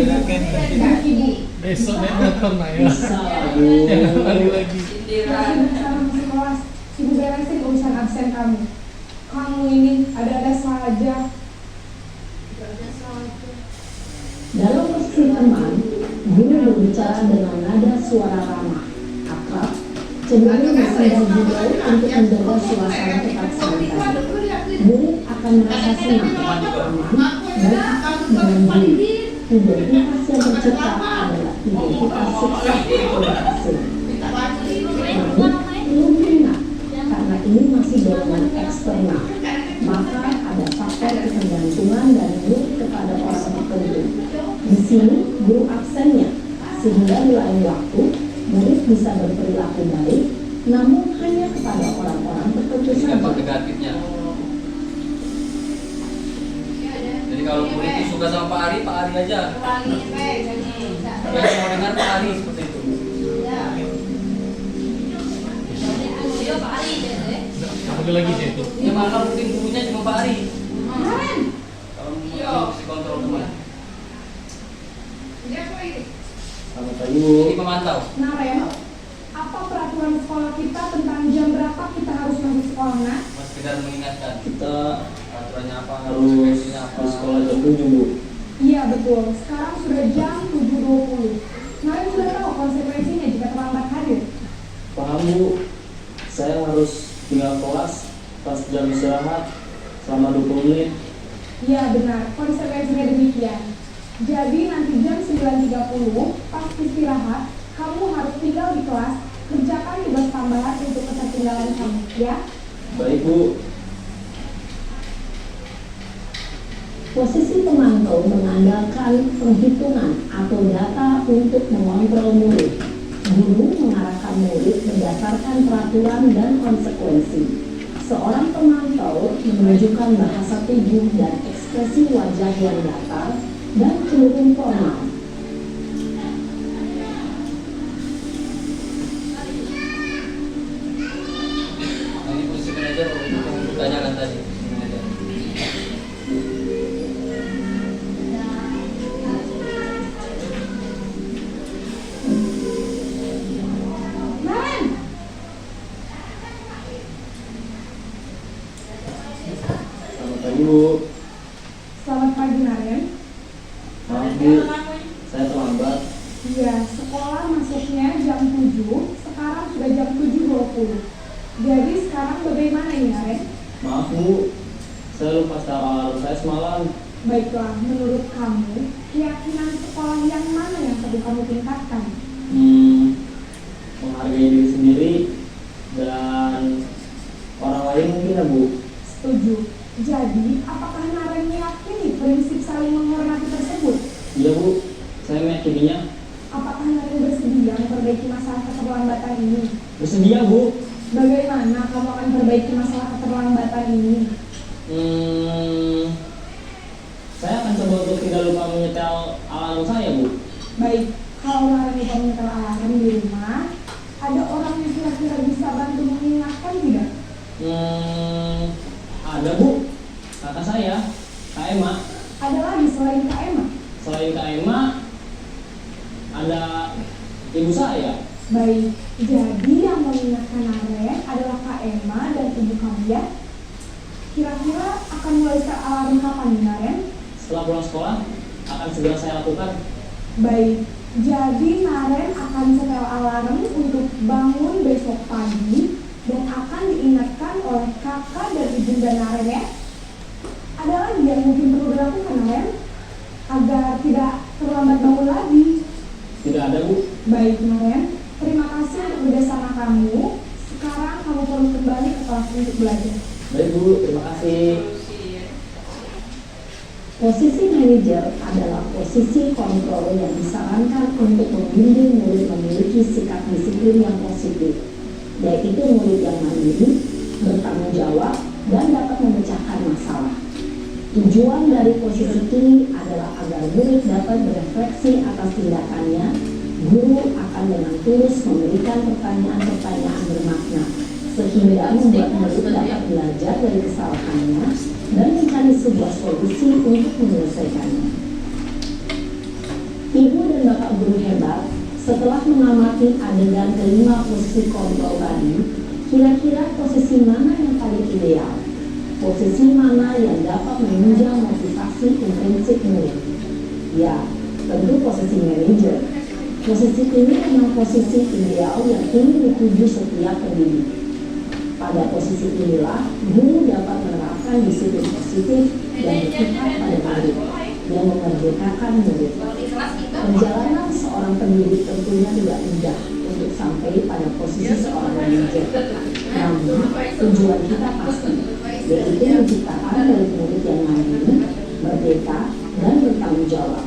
ibu. Besok naik motor nak ya. Bisa Bu. Lari lagi. Ya sudah sana masuk kelas. Ibu beresin urusan absen kamu. Kamu ini ada-ada saja. Dalam posisi teman, guru berbicara dengan nada suara ramah, akrab, cenderung bersandar juga untuk menjaga suasana tetap santai. Murid akan merasa senang, aman, dan mandiri. Identitas yang tercipta adalah identitas sukses atau berhasil. Namun, belum ingat, karena ini masih dorongan eksternal, maka ada faktor ketergantungan dari murid kepada orang tertentu. Di sini guru absennya, sehingga di lain waktu murid bisa berperilaku baik, namun hanya kepada orang-orang tertentu Ini saja. dampak negatifnya. Jadi kalau murid itu suka sama Pak Ari aja. Yang mau dengar Pak Ari seperti itu. Apa lagi dia itu? Ya malah mungkin gurunya cuma Pak Ari. Kalau mau mesti kontrol teman. Selamat pagi Bu. Ini pemantau. Nah Ren, apa peraturan sekolah kita tentang jam berapa kita harus masuk sekolah nak? Mas sekedar mengingatkan Kita peraturannya apa, harus konsekuensinya apa. di sekolah jam 7 Bu. Iya betul, sekarang sudah jam 7.20. Kalian sudah tahu konsekuensinya jika terlambat hadir? Paham Bu. Saya harus tinggal kelas pas jam istirahat selama 20 menit. Iya benar, konsekuensinya demikian. Jadi nanti jam 9.30 pas istirahat, kamu harus tinggal di kelas, kerjakan tugas tambahan untuk ketertinggalan kamu, ya? Baik Bu. Posisi pemantau mengandalkan penghitungan atau data untuk mengontrol murid. Guru mengarahkan murid berdasarkan peraturan dan konsekuensi. Seorang pemantau menunjukkan bahasa tubuh dan ekspresi wajah yang datar dan cenderung formal. Ini posisi manajer untuk tanyakan tadi. Manajer. Selamat pagi Bu. Selamat pagi Naren. Maaf Bu, saya terlambat. Iya, sekolah masuknya jam 7, sekarang sudah jam 7.20. Jadi sekarang bagaimana ini Naren? Maaf Bu, saya lupa secara alarm saya semalam. Baiklah, menurut kamu, keyakinan sekolah yang mana yang perlu kamu tingkatkan? Menghargai diri sendiri dan orang lain mungkin ya Bu. Setuju. Jadi, apakah Naren meyakini prinsip saling menghormati tersebut? Iya Bu, saya meyakininya. Apakah Naren bersedia memperbaiki masalah keterlambatan ini? Bersedia Bu. Bagaimana kamu akan perbaiki masalah keterlambatan ini? Saya akan coba untuk tidak lupa menyetel alarm saya Bu. Baik, kalau Naren lupa menyetel alarm di rumah, ada orang yang kira-kira bisa bantu mengingatkan tidak? Ada Bu, kakak saya, Kak Emma. Ada lagi selain Kak Emma? Selain Kak Emma, ada ibu saya. Baik, jadi yang mengingatkan Naren adalah Kak Emma dan ibu kamu ya. Kira-kira akan mulai set alarm kapan nih Naren? Setelah pulang sekolah akan segera saya lakukan. Baik, jadi Naren akan setel alarm untuk bangun besok pagi dan akan diingatkan oleh kakak dan ibunda Naren ya. Ada lagi yang mungkin perlu dilakukan Naren agar tidak terlambat bangun lagi? Tidak ada, Bu. Baik Naren, terima kasih untuk bersama kamu. Sekarang kamu perlu kembali ke kelas untuk belajar. Baik, Bu. Terima kasih. Posisi manajer adalah posisi kontrol yang disarankan untuk membimbing murid memiliki sikap disiplin yang positif, yaitu murid yang mandiri, bertanggung jawab, dan dapat memecahkan masalah. Tujuan dari posisi ini adalah agar murid dapat berefleksi atas tindakannya. Guru akan dengan tulus memberikan pertanyaan-pertanyaan bermakna, sehingga membuat murid dapat belajar dari kesalahannya dan mencari sebuah solusi untuk menyelesaikannya. Ibu dan bapak guru hebat, setelah mengamati adegan kelima posisi kontrol tadi, kira-kira posisi mana yang paling ideal? Posisi mana yang dapat menunjang motivasi intrinsik murid? Ya, tentu posisi manajer. Posisi ini memang posisi ideal yang ingin dituju setiap pendidik. Pada posisi inilah, guru dapat menerapkan disiplin positif dan berpihak pada murid, yang memerdekakan murid. Perjalanan seorang pendidik tentunya tidak mudah untuk sampai pada posisi seorang manajer. Namun, tujuan kita pasti, yaitu menciptakan murid yang mandiri, merdeka, dan bertanggung jawab.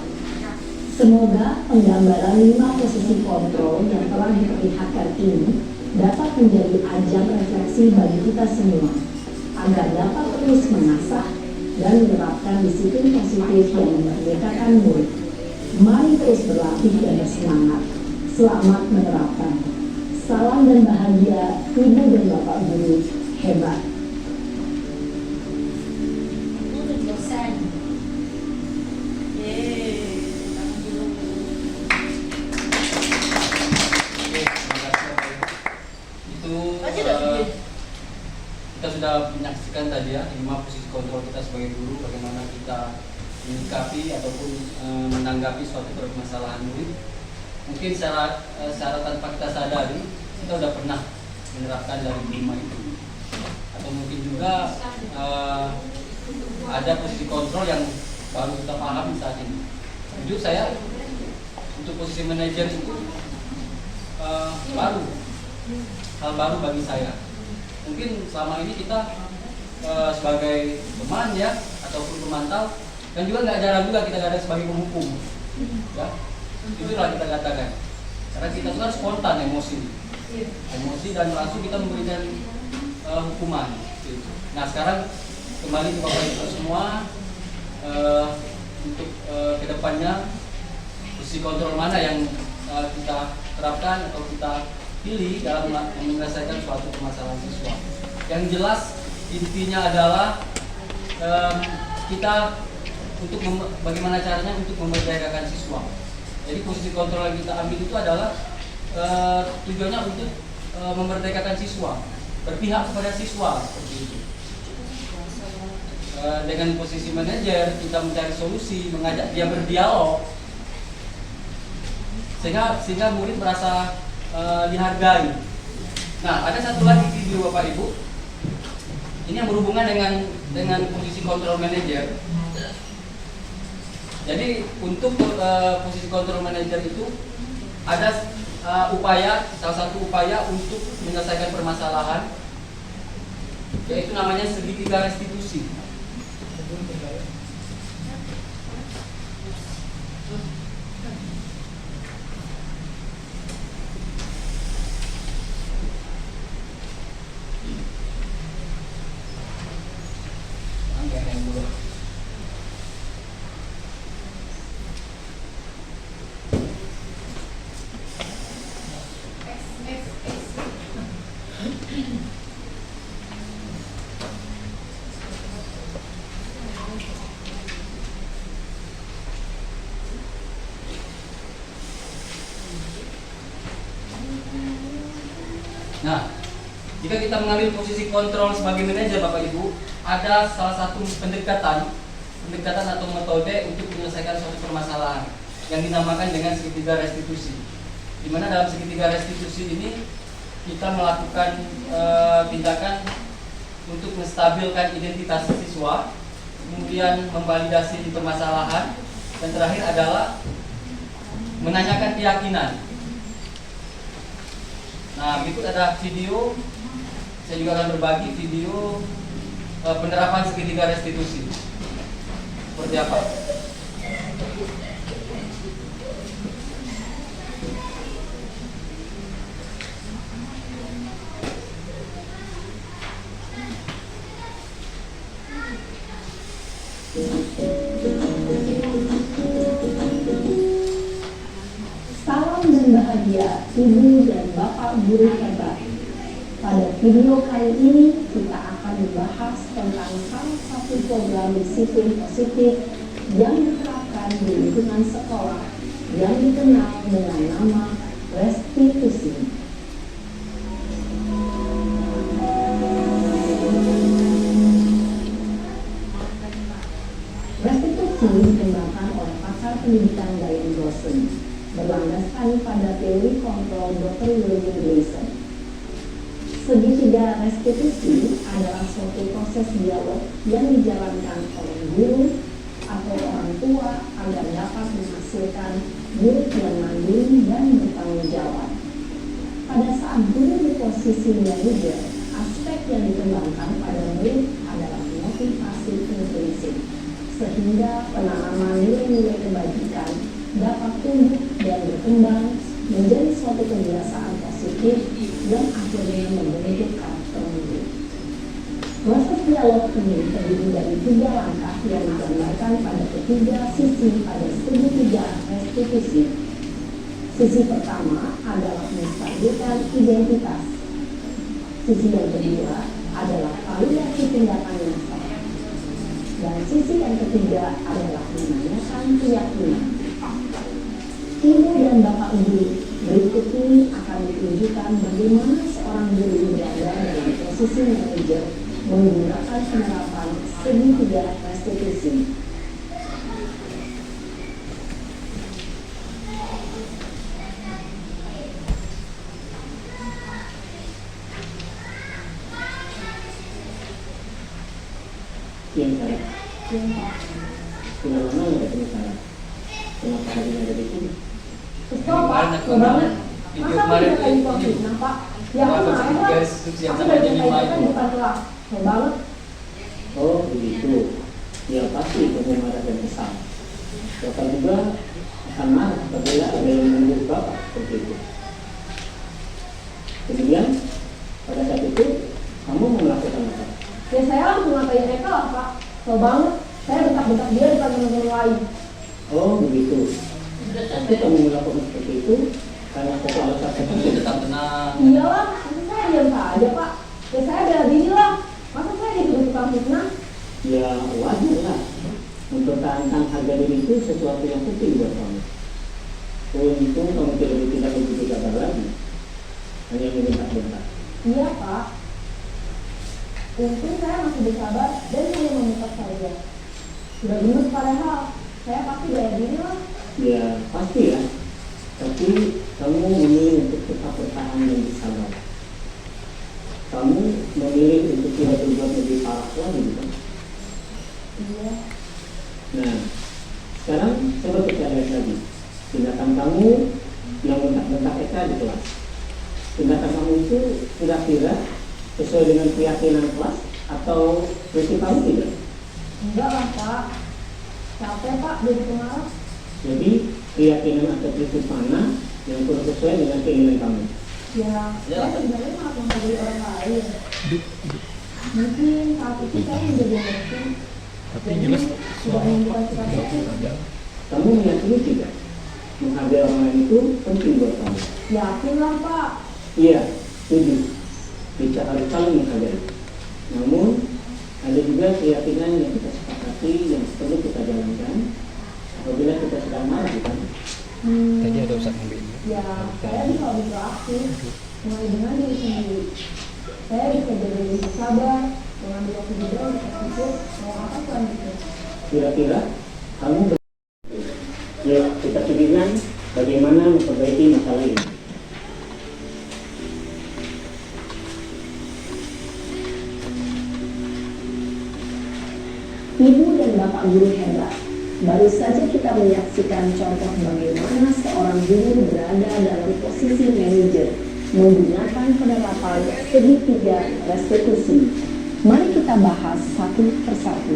Semoga penggambaran 5 posisi kontrol yang telah diperlihatkan ini dapat menjadi ajang refleksi bagi kita semua, agar dapat terus mengasah dan menerapkan disiplin positif yang memerdekakan murid. Mari terus berlatih dan bersemangat. Selamat menerapkan. Salam dan bahagia Ibu dan Bapak Guru hebat. Kita sudah menyaksikan tadi ya 5 posisi kontrol kita sebagai guru, bagaimana kita menyikapi ataupun menanggapi suatu permasalahan murid. Mungkin secara tanpa kita sadari kita sudah pernah menerapkan dari 5 itu, atau mungkin juga ada posisi kontrol yang baru kita pahami saat ini. Jujur saya untuk posisi manajer itu hal baru bagi saya. Mungkin selama ini kita sebagai teman ya ataupun pemantau, dan juga nggak jarang juga kita ada sebagai penghukum ya, itulah kita katakan, karena kita itu kan spontan emosi dan langsung kita memberikan hukuman gitu. Nah sekarang kembali ke Bapak Ibu semua, untuk kedepannya posisi kontrol mana yang kita terapkan atau kita pilih dalam menyelesaikan suatu permasalahan siswa. Yang jelas intinya adalah kita untuk bagaimana caranya untuk memerdekakan siswa. Jadi posisi kontrol yang kita ambil itu adalah tujuannya untuk memerdekakan siswa, berpihak kepada siswa seperti itu. Dengan posisi manajer kita mencari solusi, mengajak dia berdialog, sehingga murid merasa dihargai. Nah, ada satu lagi video Bapak Ibu. Ini yang berhubungan dengan posisi kontrol manajer. Jadi untuk posisi kontrol manajer itu ada salah satu upaya untuk menyelesaikan permasalahan, yaitu namanya segitiga restitusi. Nah, jika kita mengambil posisi kontrol sebagai manajer Bapak Ibu, ada salah satu pendekatan atau metode untuk menyelesaikan suatu permasalahan yang dinamakan dengan segitiga restitusi. Di mana dalam segitiga restitusi ini kita melakukan tindakan untuk menstabilkan identitas siswa, kemudian memvalidasi permasalahan, dan terakhir adalah menanyakan keyakinan. Nah, berikut ada video. Saya juga akan berbagi video penerapan segitiga restitusi. Seperti apa? Salam dan bahagia Ibu dan Bapak guru hebat. Pada video kali ini kita akan membahas tentang salah satu program disiplin positif yang diterapkan di lingkungan sekolah yang dikenal dengan nama restitusi. Restitusi dikembangkan oleh pakar pendidikan Diane Dawson berlandaskan pada teori kontrol Dr. William Gleason. Segitiga restitusi adalah suatu proses dialog yang dijalankan oleh guru atau orang tua agar dapat menghasilkan murid yang mandiri dan bertanggung jawab. Pada saat guru di posisi manajer, aspek yang dikembangkan pada murid adalah motivasi intrinsik, sehingga penanaman nilai-nilai kebajikan dapat tumbuh dan berkembang menjadi suatu kebiasaan positif yang akhirnya membentuk karakter murid. Proses dialog ini terdiri dari 3 langkah yang digambarkan pada ketiga sisi pada segitiga restitusi. Sisi pertama adalah menstabilkan identitas. Sisi yang kedua adalah validasi tindakan yang salah. Dan sisi yang ketiga adalah menanyakan keyakinan. Ibu dan Bapak Guru, berikut ini akan ditunjukkan bagaimana seorang guru berada dalam posisi manajer menggunakan penerapan segitiga restitusi. Yang saya sudah lama nggak ketemu saya. Kenapa hari ini ada di sini? Kesel Pak, banget. Masa aku udah kayak COVID, nah Pak? Ya aku marah lah. Aku udah kayak kan bukan kelas. Kesel banget. Oh begitu. Ya pasti kamu marah dan kesal. Bapak juga akan marah apabila ada yang menurut Bapak seperti itu. Kemudian pada saat itu kamu melakukan apa? Ya saya langsung ngatain mereka lah Pak. Kesel banget. Saya bentak-bentak dia depan teman-teman lain. Oh begitu. Tapi kamu melakukan seperti itu karena satu alasan tertentu. Tetap tenang. Iyalah, masa saya diam saja Pak. Ya saya bela diri lah. Masa saya dituduh tukang fitnah? Ya wajar lah. Mempertahankan harga diri itu sesuatu yang penting buat kamu. Untung kamu tidak begitu sabar lagi. Hanya membentak-bentak. Iya Pak. Untung saya masih bersabar dan hanya memutar saja. Sudah gemes padahal. Saya pasti bela diri lah. Ya pasti ya. Tapi kamu memilih untuk tetap bertahan dan bersabar. Kamu memilih untuk tidak berbuat lebih parah lagi, bukan? Iya. Nah, sekarang coba kita lihat lagi tindakan kamu yang bentak-bentak Eka di kelas. Tindakan kamu itu kira-kira sesuai dengan keyakinan kelas atau prinsip kamu tidak? Enggak lah Pak. Capek Pak jadi pemarah. Jadi keyakinan atau prinsip mana yang kurang sesuai dengan keinginan kamu? Ya, saya sebenarnya malah menghargai orang lain. Mungkin saat itu saya menjadi emosi. Tapi jelas sudah menunjukkan sikap itu. Kamu meyakini tidak menghargai orang lain itu penting buat kamu? Yakin lah Pak. Iya, setuju. Kita harus saling menghargai. Namun ada juga keyakinan yang kita sepakati yang perlu kita jalankan apabila kita sedang marah, bukan? Tadi ada Ustaz ngambil. Ya, saya bisa lebih proaktif. mulai dengan diri sendiri. Saya bisa jadi lebih sabar, mengambil waktu juga untuk berpikir mau apa selanjutnya. Kira-kira kamu yuk kita pikirkan bagaimana memperbaiki masalah ini. Ibu dan Bapak guru hebat. Baru saja kita menyaksikan contoh bagaimana seorang guru berada dalam posisi manajer menggunakan penerapan segitiga restitusi. Mari kita bahas satu persatu.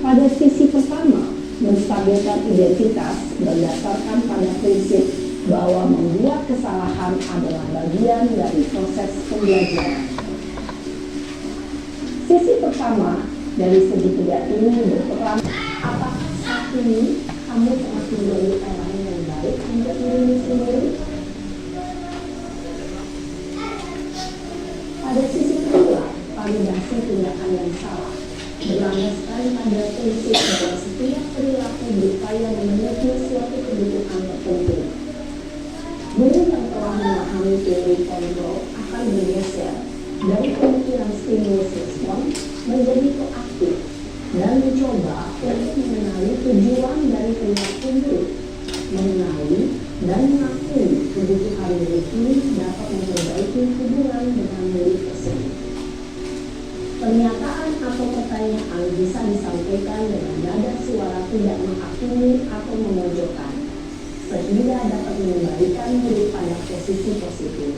Pada sisi pertama, menstabilkan identitas berdasarkan pada prinsip bahwa membuat kesalahan adalah bagian dari proses pembelajaran. Sisi pertama dari segitiga ini berperan, apakah saat ini kamu telah menjadi orang yang baik untuk diri sendiri? Pada sisi kedua, validasi tindakan yang salah berlandaskan pada prinsip bahwa setiap perilaku berupaya memenuhi suatu kebutuhan tertentu. Guru yang telah memahami teori kontrol akan bergeser dari pemikiran stimulus respon menjadi proaktif dan mencoba untuk mengenali tujuan dari perilaku buruk, mengenali dan mengakui kebutuhan diri ini dapat memperbaiki hubungan dengan diri tersebut. Pernyataan atau pertanyaan bisa disampaikan dengan nada suara tidak menghakimi atau memojokkan, sehingga dapat mengembalikan diri pada posisi positif.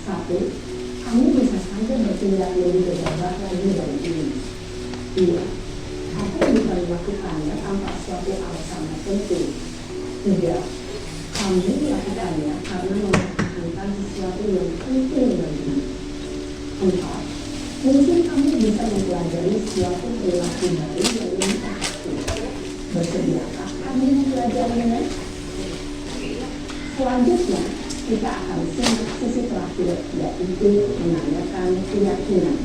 1. Kamu bisa saja bertindak lebih gegabah lagi dari ini. 2. Aku bisa melakukannya tanpa suatu alasan tertentu. 3. Kamu melakukannya karena mempertahankan sesuatu yang penting bagimu. 4. Mungkin kamu bisa mempelajari suatu perilaku baru yang lebih efektif. Bersediakah kamu mempelajarinya? Selanjutnya, kita akan simak sisi terakhir, yaitu menanyakan keyakinan.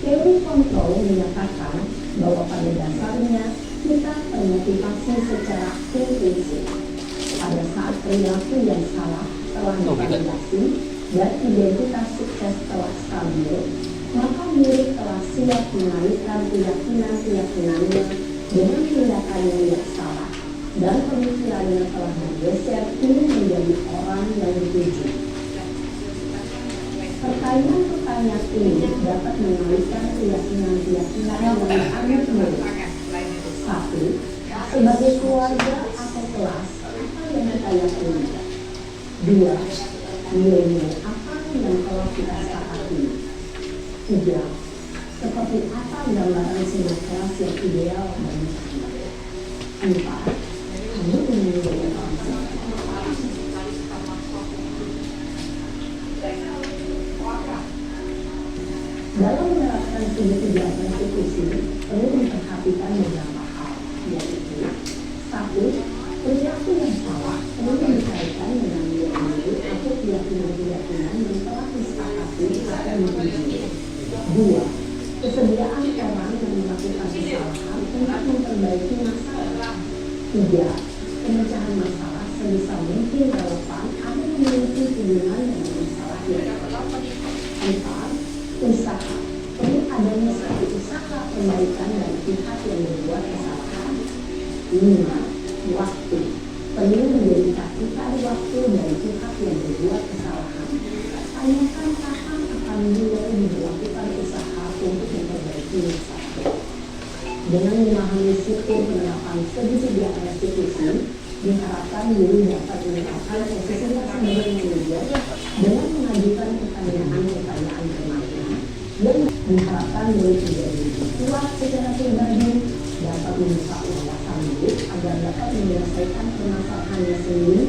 Teori kontrol menyatakan bahwa pada dasarnya kita termotivasi secara intrinsik. Pada saat perilaku yang salah telah divalidasi dan identitas sukses telah stabil, maka murid telah siap menaikkan keyakinan-keyakinannya dengan tindakan yang tidak salah, dan pemikirannya telah bergeser ingin menjadi orang yang dituju. Pertanyaan-pertanyaan ini dapat mengalihkan keyakinan-keyakinan yang dianggap buruk. 1. Sebagai keluarga atau kelas, apa yang kita yakini? 2. Nilai-nilai apa yang telah kita sepakati? 3. Seperti apa gambaran sebuah kelas yang ideal bagi kita? 4. Kamu ingin menjadi orang seperti apa? Dalam menerapkan segitiga restitusi, perlu memperhatikan beberapa hal, yaitu 1. Perilaku yang salah perlu dikaitkan dengan nilai atau keyakinan-keyakinan yang telah disepakati atau dituju. 2. Kesediaan orang yang melakukan kesalahan untuk memperbaiki masalah. 3. Pemecahan masalah sebisa mungkin relevan atau memiliki hubungan dengan masalah yang relevan. 4. Usaha. Perlu adanya suatu usaha perbaikan dari pihak yang berbuat kesalahan. 5. Waktu. Perlu mendedikasikan waktu dari pihak yang berbuat kesalahan. Tanyakan kapan akan mulai dilakukan usaha untuk memperbaiki masalah. Dengan memahami struktur penerapan segitiga restitusi, diharapkan guru dapat menetapkan posisinya sebagai manajer dengan mengajukan pertanyaan-pertanyaan remaja, dan diharapkan murid menjadi kuat secara pribadi, dapat membuka wawasan murid agar dapat menyelesaikan permasalahannya sendiri,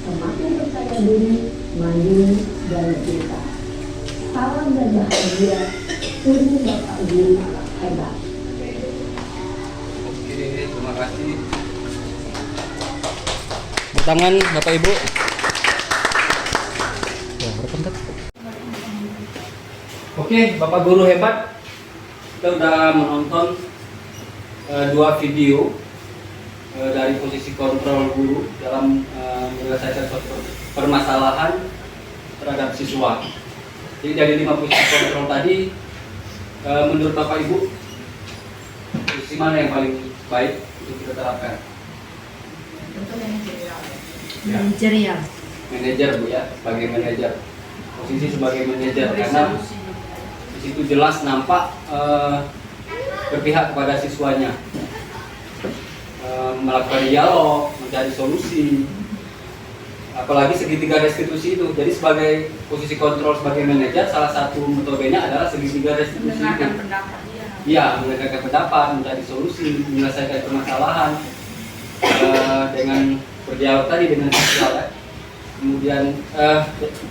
semakin percaya diri, mandiri, dan berpikir. Salam dan bahagia, guru Bapak guru hebat. Terima kasih. Tangan Bapak Ibu. Oke, Bapak guru hebat. Kita udah menonton 2 video dari posisi kontrol guru dalam menyelesaikan suatu permasalahan terhadap siswa. Jadi dari 5 posisi kontrol tadi, menurut Bapak Ibu, posisi mana yang paling baik untuk kita terapkan? Tentu manajerial. Ya. Manajerial. Manajer Bu ya, sebagai manajer. Posisi sebagai manajer karena di situ jelas nampak berpihak kepada siswanya, melakukan dialog, mencari solusi, apalagi segitiga restitusi itu. Jadi sebagai posisi kontrol sebagai manajer, salah satu metodenya adalah segitiga restitusi itu. Mendengarkan pendapat dia. Iya, mendengarkan pendapat, mencari solusi, menyelesaikan permasalahan dengan berdialog tadi dengan siswa ya. Kemudian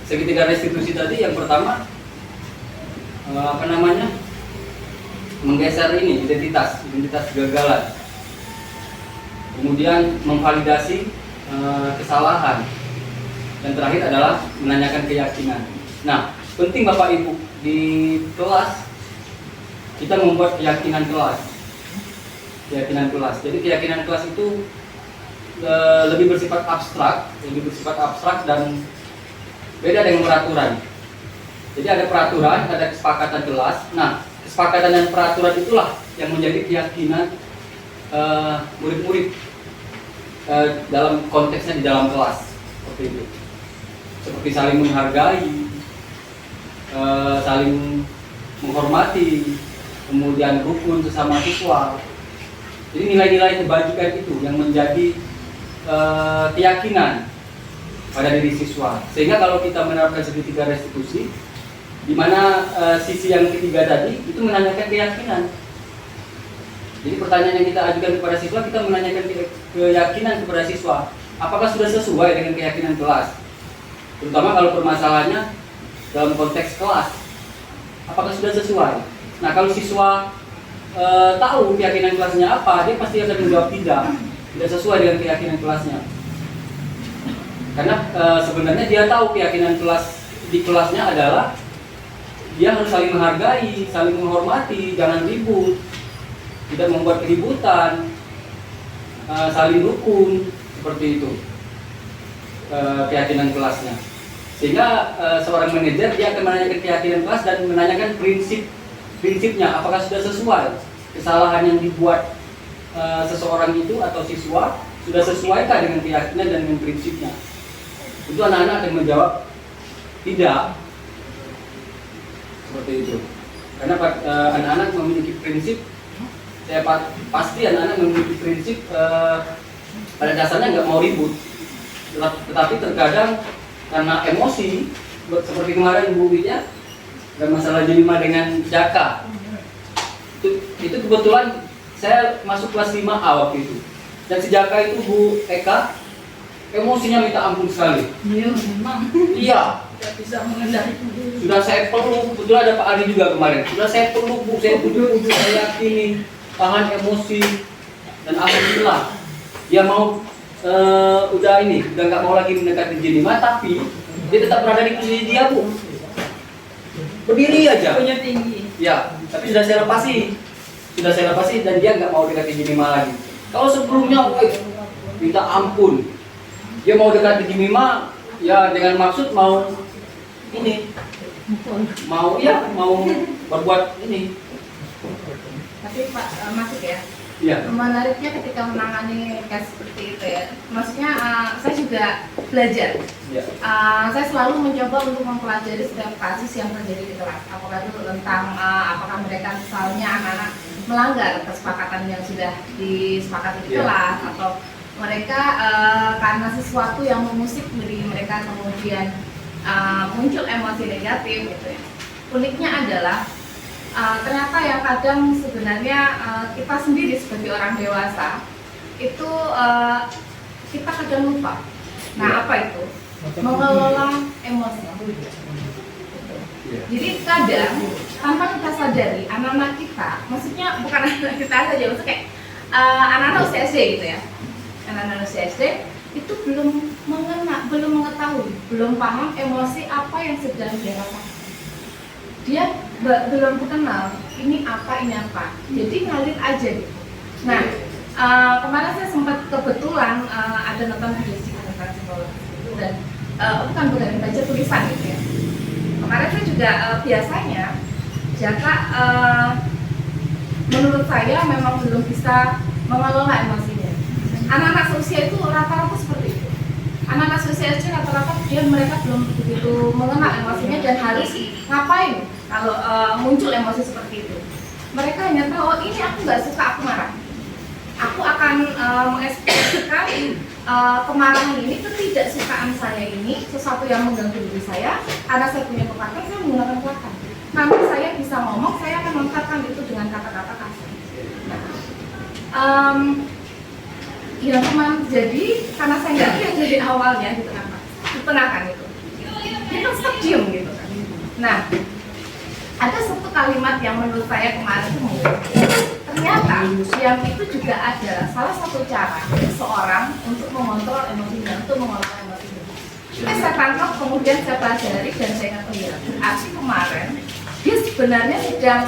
segitiga restitusi tadi yang pertama menggeser ini identitas kegagalan. Kemudian memvalidasi kesalahan. Dan terakhir adalah menanyakan keyakinan. Nah, penting Bapak Ibu di kelas kita membuat keyakinan kelas. Jadi keyakinan kelas itu lebih bersifat abstrak dan beda dengan peraturan. Jadi ada peraturan, ada kesepakatan kelas. Nah, kesepakatan dan peraturan itulah yang menjadi keyakinan murid-murid dalam konteksnya di dalam kelas, seperti itu. Seperti saling menghargai, saling menghormati, kemudian rukun sesama siswa. Jadi nilai-nilai kebajikan itu yang menjadi keyakinan pada diri siswa. Sehingga kalau kita menerapkan segitiga restitusi, di mana sisi yang ketiga tadi itu menanyakan keyakinan. Jadi pertanyaan yang kita ajukan kepada siswa, kita menanyakan keyakinan kepada siswa. Apakah sudah sesuai dengan keyakinan kelas? Terutama kalau permasalahannya dalam konteks kelas. Apakah sudah sesuai? Nah, kalau siswa tahu keyakinan kelasnya apa, dia pasti akan menjawab tidak sesuai dengan keyakinan kelasnya. Karena sebenarnya dia tahu keyakinan kelas di kelasnya adalah dia harus saling menghargai, saling menghormati, jangan ribut, tidak membuat keributan, saling rukun, seperti itu keyakinan kelasnya. Sehingga seorang manajer dia akan menanyakan keyakinan kelas dan menanyakan prinsipnya, apakah sudah sesuai kesalahan yang dibuat seseorang itu atau siswa sudah sesuaikah dengan keyakinan dan dengan prinsipnya. Itu anak-anak akan menjawab tidak, seperti itu. Karena anak-anak memiliki prinsip, pasti anak-anak memiliki prinsip pada dasarnya nggak mau ribut, tetapi terkadang karena emosi, seperti kemarin Bu Widya dan masalah Jelima dengan Jaka, itu kebetulan saya masuk kelas 5A waktu itu, dan si Jaka itu Bu Eka emosinya minta ampun sekali. Iya, memang. Iya. Tidak bisa mengendalikan diri. Sudah saya peluk, kebetulan ada Pak Adi juga kemarin. Sudah saya peluk Bu, saya pujuk, saya yakini, tahan emosi, dan alhamdulillah dia mau udah nggak mau lagi mendekati Jelima, tapi dia tetap berada di posisi dia Bu. Berdiri aja. Punya tinggi. Ya, tapi sudah saya lepasi dan dia nggak mau dekati Jimima lagi. Kalau sebelumnya minta ampun, dia mau dekati Jimima ya dengan maksud mau berbuat ini. Tapi Pak masuk ya. Iya. Menariknya ketika menangani kasus seperti itu ya. Maksudnya saya juga belajar. Iya. Saya selalu mencoba untuk mempelajari setiap kasus yang terjadi di kelas. Apakah itu tentang apakah mereka misalnya anak-anak melanggar kesepakatan yang sudah disepakati di kelas, atau mereka karena sesuatu yang mengusik diri mereka kemudian muncul emosi negatif gitu ya. Uniknya adalah ternyata yang kadang sebenarnya kita sendiri sebagai orang dewasa itu kita kadang lupa. Nah, apa itu? Mengelola emosi. Jadi kadang tanpa kita sadari anak-anak kita, maksudnya bukan anak kita saja, maksudnya kayak anak-anak usia SD gitu ya. Anak-anak usia SD itu belum mengetahui, belum paham emosi apa yang sedang dia rasakan. Dia belum kenal ini apa, jadi ngalir aja gitu. Nah, Kemarin saya sempat kebetulan ada nonton video tentang psikologi itu dan bukan baca tulisan gitu ya. Kemarin saya juga biasanya Jaka menurut saya memang belum bisa mengelola emosinya. Anak-anak seusia itu rata-rata seperti itu. Anak-anak seusia itu rata-rata mereka belum begitu mengenal emosinya dan harus ngapain kalau muncul emosi seperti itu. Mereka hanya tahu, oh, ini aku nggak suka, aku marah. Aku akan mengekspresikan kemarahan ini, ketidaksukaan saya ini, sesuatu yang mengganggu diri saya. Karena saya punya kekuatan, saya menggunakan kekuatan. Nanti saya bisa ngomong, saya akan mengungkapkan itu dengan kata-kata kasar. Ya teman, jadi karena saya nggak lihat dari awalnya gitu kan Pak, ditenangkan itu. Dia kan stop diem gitu kan. Nah, ada satu kalimat yang menurut saya kemarin itu ternyata yang itu juga ada salah satu cara seseorang untuk mengontrol emosinya, untuk mengelola emosinya. Ini saya tangkap, kemudian saya pelajari dan saya ingat berarti kemarin dia sebenarnya sedang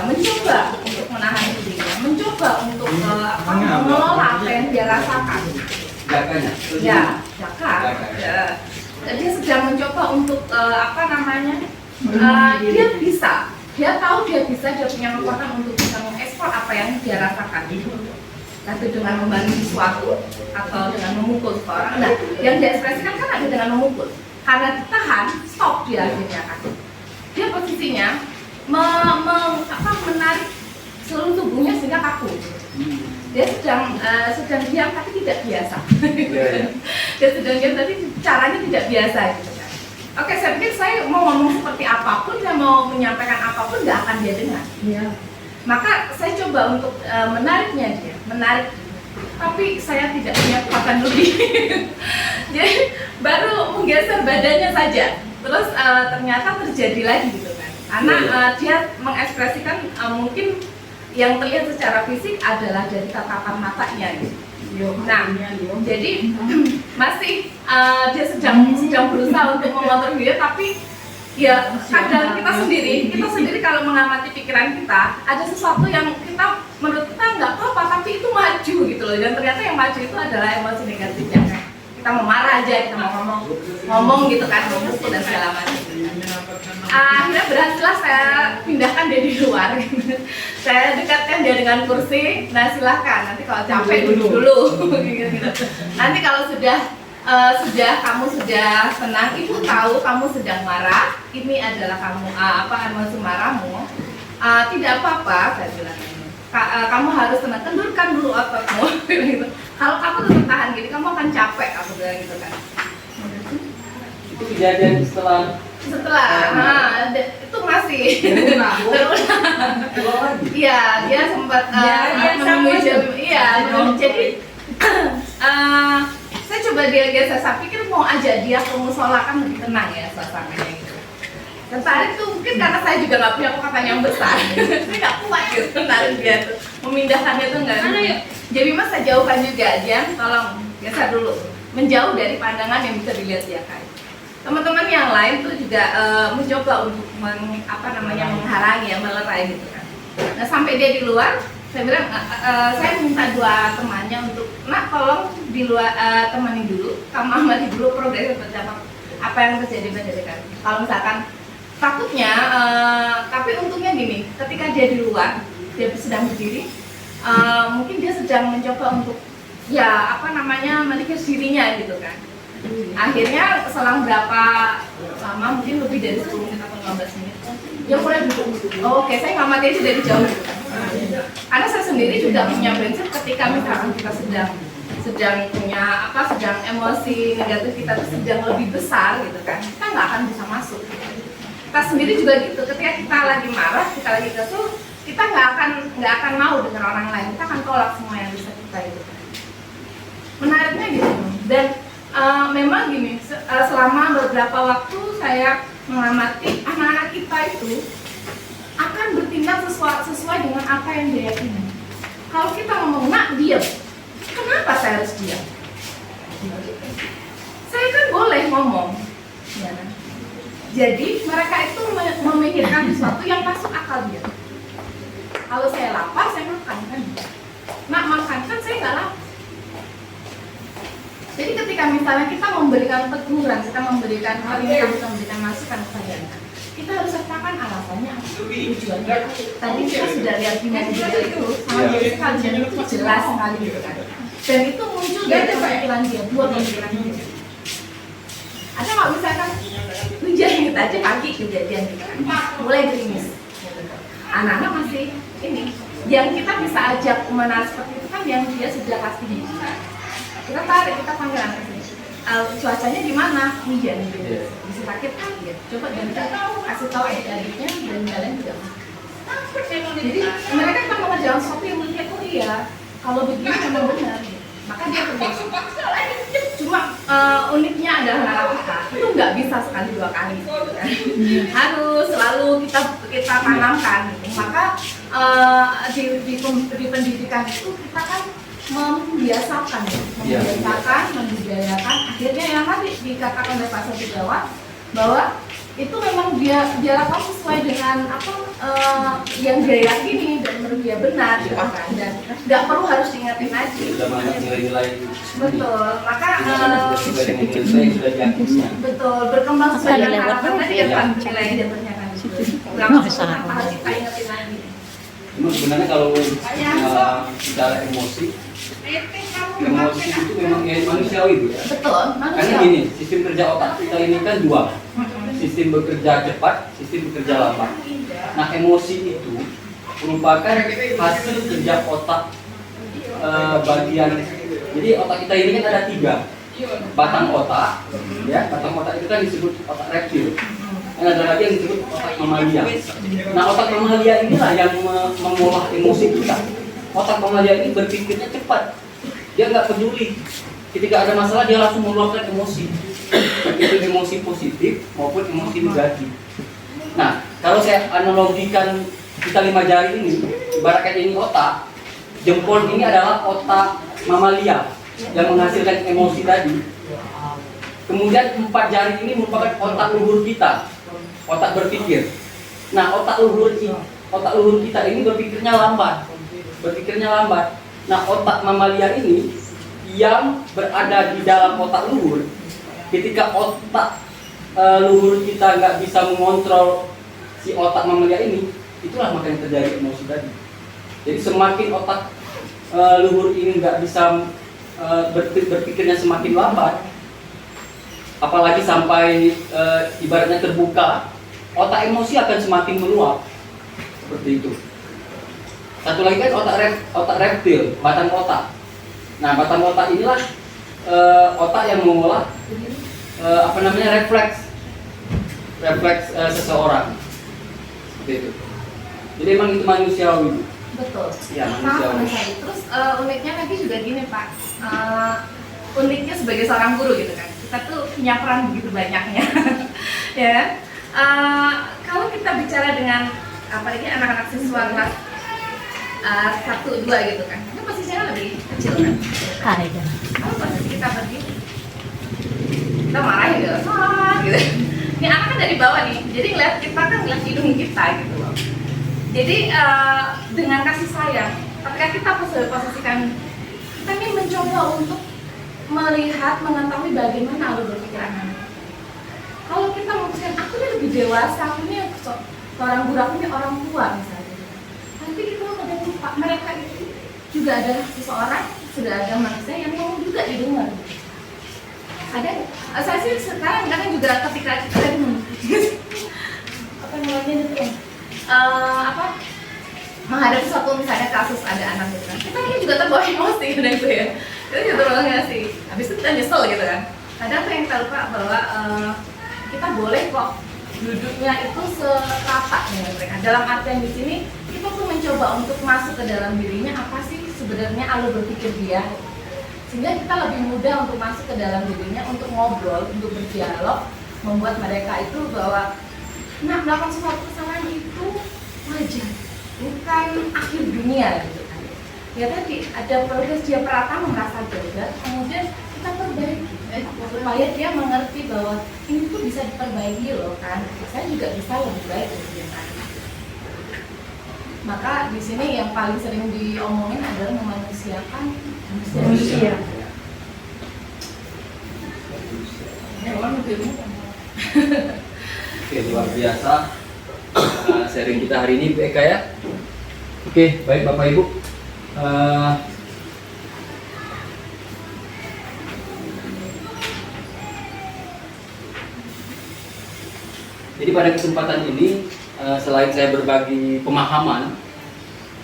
mencoba untuk menahan dirinya, mencoba untuk mengelola apa yang dia rasakan. Jakanya? Ya, Jaka. Ya. Dia sedang mencoba untuk dia bisa, dia tahu dia bisa, dia punya kekuatan untuk bisa mengekspor apa yang dia rasakan. Entah dengan membantu sesuatu atau dengan memukul seseorang. Nah, yang dia ekspresikan kan ada dengan memukul. Karena ditahan, stop dia akhirnya kan. Dia posisinya menarik seluruh tubuhnya sehingga kaku. Dia sedang diam tapi tidak biasa. Dia sedang diam tapi caranya tidak biasa gitu kan. Oke, saya pikir saya mau ngomong seperti apapun, saya mau menyampaikan apapun nggak akan dia dengar. Maka saya coba untuk menarik. Tapi saya tidak punya kekuatan lebih. Jadi baru menggeser badannya saja. Terus ternyata terjadi lagi gitu kan. Karena dia mengekspresikan mungkin yang terlihat secara fisik adalah dari tatapan matanya gitu. Nah, jadi masih dia sedang berusaha untuk mengontrol dia, tapi ya kadang kita sendiri kalau mengamati pikiran kita, ada sesuatu yang kita menurut kita nggak apa-apa, tapi itu maju gitu loh, dan ternyata yang maju itu adalah emosi negatifnya. Kita mau marah aja, kita mau ngomong gitu kan, ngomong dan segala macam. Akhirnya berhasil saya pindahkan dia di luar. Saya dekatkan dia dengan kursi. Nah silahkan, nanti kalau capek duduk dulu. Gitu. Nanti kalau kamu sudah tenang, ibu tahu kamu sedang marah. Ini adalah kamu emosi marahmu. Tidak apa-apa, saya bilang. Kamu harus tenang, kendurkan dulu ototmu. Gitu. Kalau kamu tetap tahan gini, kamu akan capek, aku bilang gitu kan. Itu kejadian setelah itu masih terulang. Iya, dia sempat menemui jam. Iya, jadi saya coba dia saya pikir mau ajak dia ke musola kan lebih tenang ya suasananya gitu. Tertarik tuh mungkin karena saya juga nggak punya kekuatan yang besar. Saya nggak kuat gitu menarik dia tuh, memindahkannya tuh nggak. Jadi mas saya jauhkan juga, Jan, tolong geser dulu, menjauh dari pandangan yang bisa dilihat dia kan. Teman-teman yang lain tuh juga mencoba untuk menghalangi, melerai gitu kan. Nah sampai dia di luar, saya bilang saya minta dua temannya untuk, tolong di luar temani dulu, kamu amati dulu progresnya seperti apa yang terjadi kan. Kalau misalkan takutnya, tapi untungnya gini, ketika dia di luar, dia sedang berdiri, mungkin dia sedang mencoba untuk menikir dirinya gitu kan. Akhirnya selang berapa lama, mungkin lebih dari 10 menit atau 15 menit, dia mulai duduk. Oke, saya ngamati itu dari jauh gitu kan. Karena saya sendiri juga punya prinsip ketika misalkan kita sedang emosi negatif kita itu sedang lebih besar gitu kan, kita nggak akan bisa masuk. Kita sendiri juga gitu, ketika kita lagi marah, kita lagi kesel, kita nggak akan mau dengar orang lain, kita akan tolak semua yang bisa kita itu. Menariknya gitu. Dan memang gini, selama beberapa waktu saya mengamati anak-anak kita itu akan bertindak sesuai dengan apa yang dia yakini. Kalau kita ngomong, diam, kenapa saya harus diam? Saya kan boleh ngomong, ya. Jadi mereka itu memikirkan sesuatu yang masuk akal dia. Kalau saya lapar, saya makan kan. lah. Jadi ketika misalnya kita memberikan teguran, kita memberikan peringatan, memberikan masukan kepada anak, kita harus sertakan alasannya, tujuannya. Tadi kita sudah lihat di media itu sangat sekali dan itu jelas sekali gitu kan. Dan itu muncul dari pemikiran dia, buat pemikiran dia. Ada nggak misalkan hujan gitu aja pagi kejadian gitu kan, mulai gerimis. Anak-anak masih ini, yang kita bisa ajak kemana seperti itu kan yang dia sudah pasti kita tarik, kita panggil anak sini. Cuacanya di mana? Hujan gitu. Bisa sakit kan? Ya. Coba dan kita kasih tahu adik-adiknya dan kalian juga. Jadi mereka kan mengerjakan sesuatu yang melihat, oh iya, kalau begini memang benar. Maka dia terbiasa. Cuma uniknya adalah narapika itu nggak bisa sekali dua kali. Gitu kan. Harus selalu kita tanamkan. Gitu. Maka di pendidikan itu kita kan membiasakan, membudayakan. Akhirnya yang tadi dikatakan oleh Pak Setiawan bahwa itu memang dia lakukan sesuai dengan apa yang dia yakini dan menurut dia benar, gitu kan. Dan nggak perlu harus diingatin lagi. Sudah banyak nilai-nilai. Betul. Maka betul berkembang sesuai dengan harapan tadi ya Pak, nilai dan pernyataan itu. Tanpa harus kita ingatin lagi. Cuma sebenarnya kalau bicara emosi itu memang manusiawi Bu ya. Betul, Karena manusia. gini, sistem kerja otak kita ini kan dua. Sistem bekerja cepat, sistem bekerja lambat. Nah, emosi itu merupakan hasil kerja otak bagian. Jadi otak kita ini kan ada 3 batang otak, ya. Batang otak itu kan disebut otak reptil. Dan ada lagi yang disebut otak mamalia. Nah, otak mamalia inilah yang mengolah emosi kita. Otak mamalia ini berpikirnya cepat. Dia nggak peduli. Ketika ada masalah dia langsung mengeluarkan emosi. Itu emosi positif maupun emosi negatif. Nah, kalau saya analogikan kita 5 jari ini, ibaratkan ini otak, jempol ini adalah otak mamalia yang menghasilkan emosi tadi. Kemudian 4 jari ini merupakan otak luhur kita, otak berpikir. Nah, otak luhur kita ini berpikirnya lambat. Nah, otak mamalia ini yang berada di dalam otak luhur, ketika otak luhur kita nggak bisa mengontrol si otak mamalia ini, itulah makanya terjadi emosi tadi. Jadi semakin otak luhur ini nggak bisa berpikirnya semakin lambat, apalagi sampai ibaratnya terbuka, otak emosi akan semakin meluap. Seperti itu. Satu lagi kan otak reptil, batang otak. Nah, batang otak inilah otak yang mengolah refleks seseorang. Seperti itu. Jadi emang itu manusiawi. Betul. Ya, Sangat manusiawi. Terus uniknya lagi juga gini Pak. Uniknya sebagai seorang guru gitu kan. Kita tuh punya peran begitu banyaknya. Ya. Kalau kita bicara dengan apalagi anak-anak siswa kelas 1, 2 gitu kan, itu posisinya lebih kecil kan. Kalau posisi kita berdiri, kita marah gitu, gitu. Ini anak kan dari bawah nih, jadi ngeliat kita kan ngeliat hidung kita gitu loh. Jadi dengan kasih sayang, ketika kita posisikan, kita ini mencoba untuk melihat, mengetahui bagaimana alur berpikir anak. Kalau kita memutuskan, aku ini lebih dewasa, aku ini seorang guru, aku ini orang tua misalnya. Tapi kita kadang lupa, mereka itu juga adalah seseorang, sudah ada manusia yang mau juga didengar. Saya sih sekarang kadang juga ketika kita lagi menghadapi suatu misalnya kasus ada anak gitu kan, kita ini juga terbawa emosi kadang itu ya, kita juga terbawa emosi. Habis itu kita nyesel gitu kan. Kadang tuh yang kita lupa bahwa kita boleh kok duduknya itu serata dengan mereka. Dalam artian di sini kita tuh mencoba untuk masuk ke dalam dirinya, apa sih sebenarnya alur berpikir dia, sehingga kita lebih mudah untuk masuk ke dalam dirinya, untuk ngobrol, untuk berdialog, membuat mereka itu bahwa melakukan sesuatu kesalahan itu wajar, bukan akhir dunia gitu kan. Ya tadi ada proses dia pertama merasa gagal, kemudian kita perbaiki supaya dia mengerti bahwa ini tuh bisa diperbaiki loh kan, saya juga bisa lebih baik dari yang tadi. Maka di sini yang paling sering diomongin adalah memanusiakan Manusia. Oke, luar biasa sharing kita hari ini Bu Eka ya. Oke, baik Bapak Ibu. Jadi pada kesempatan ini selain saya berbagi pemahaman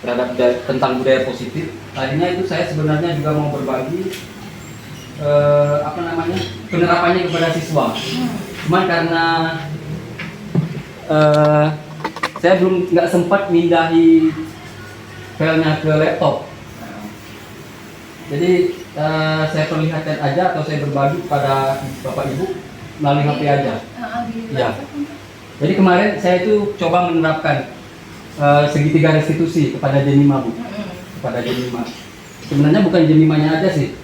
terhadap tentang budaya positif, tadinya itu saya sebenarnya juga mau berbagi penerapannya kepada siswa. Cuman karena saya belum nggak sempat mindahi filenya ke laptop, jadi saya perlihatkan aja atau saya berbagi kepada Bapak Ibu melalui HP aja. Ya. Jadi kemarin saya itu coba menerapkan segitiga restitusi kepada Jenima Bu, kepada Jenima. Sebenarnya bukan Jenimanya aja sih.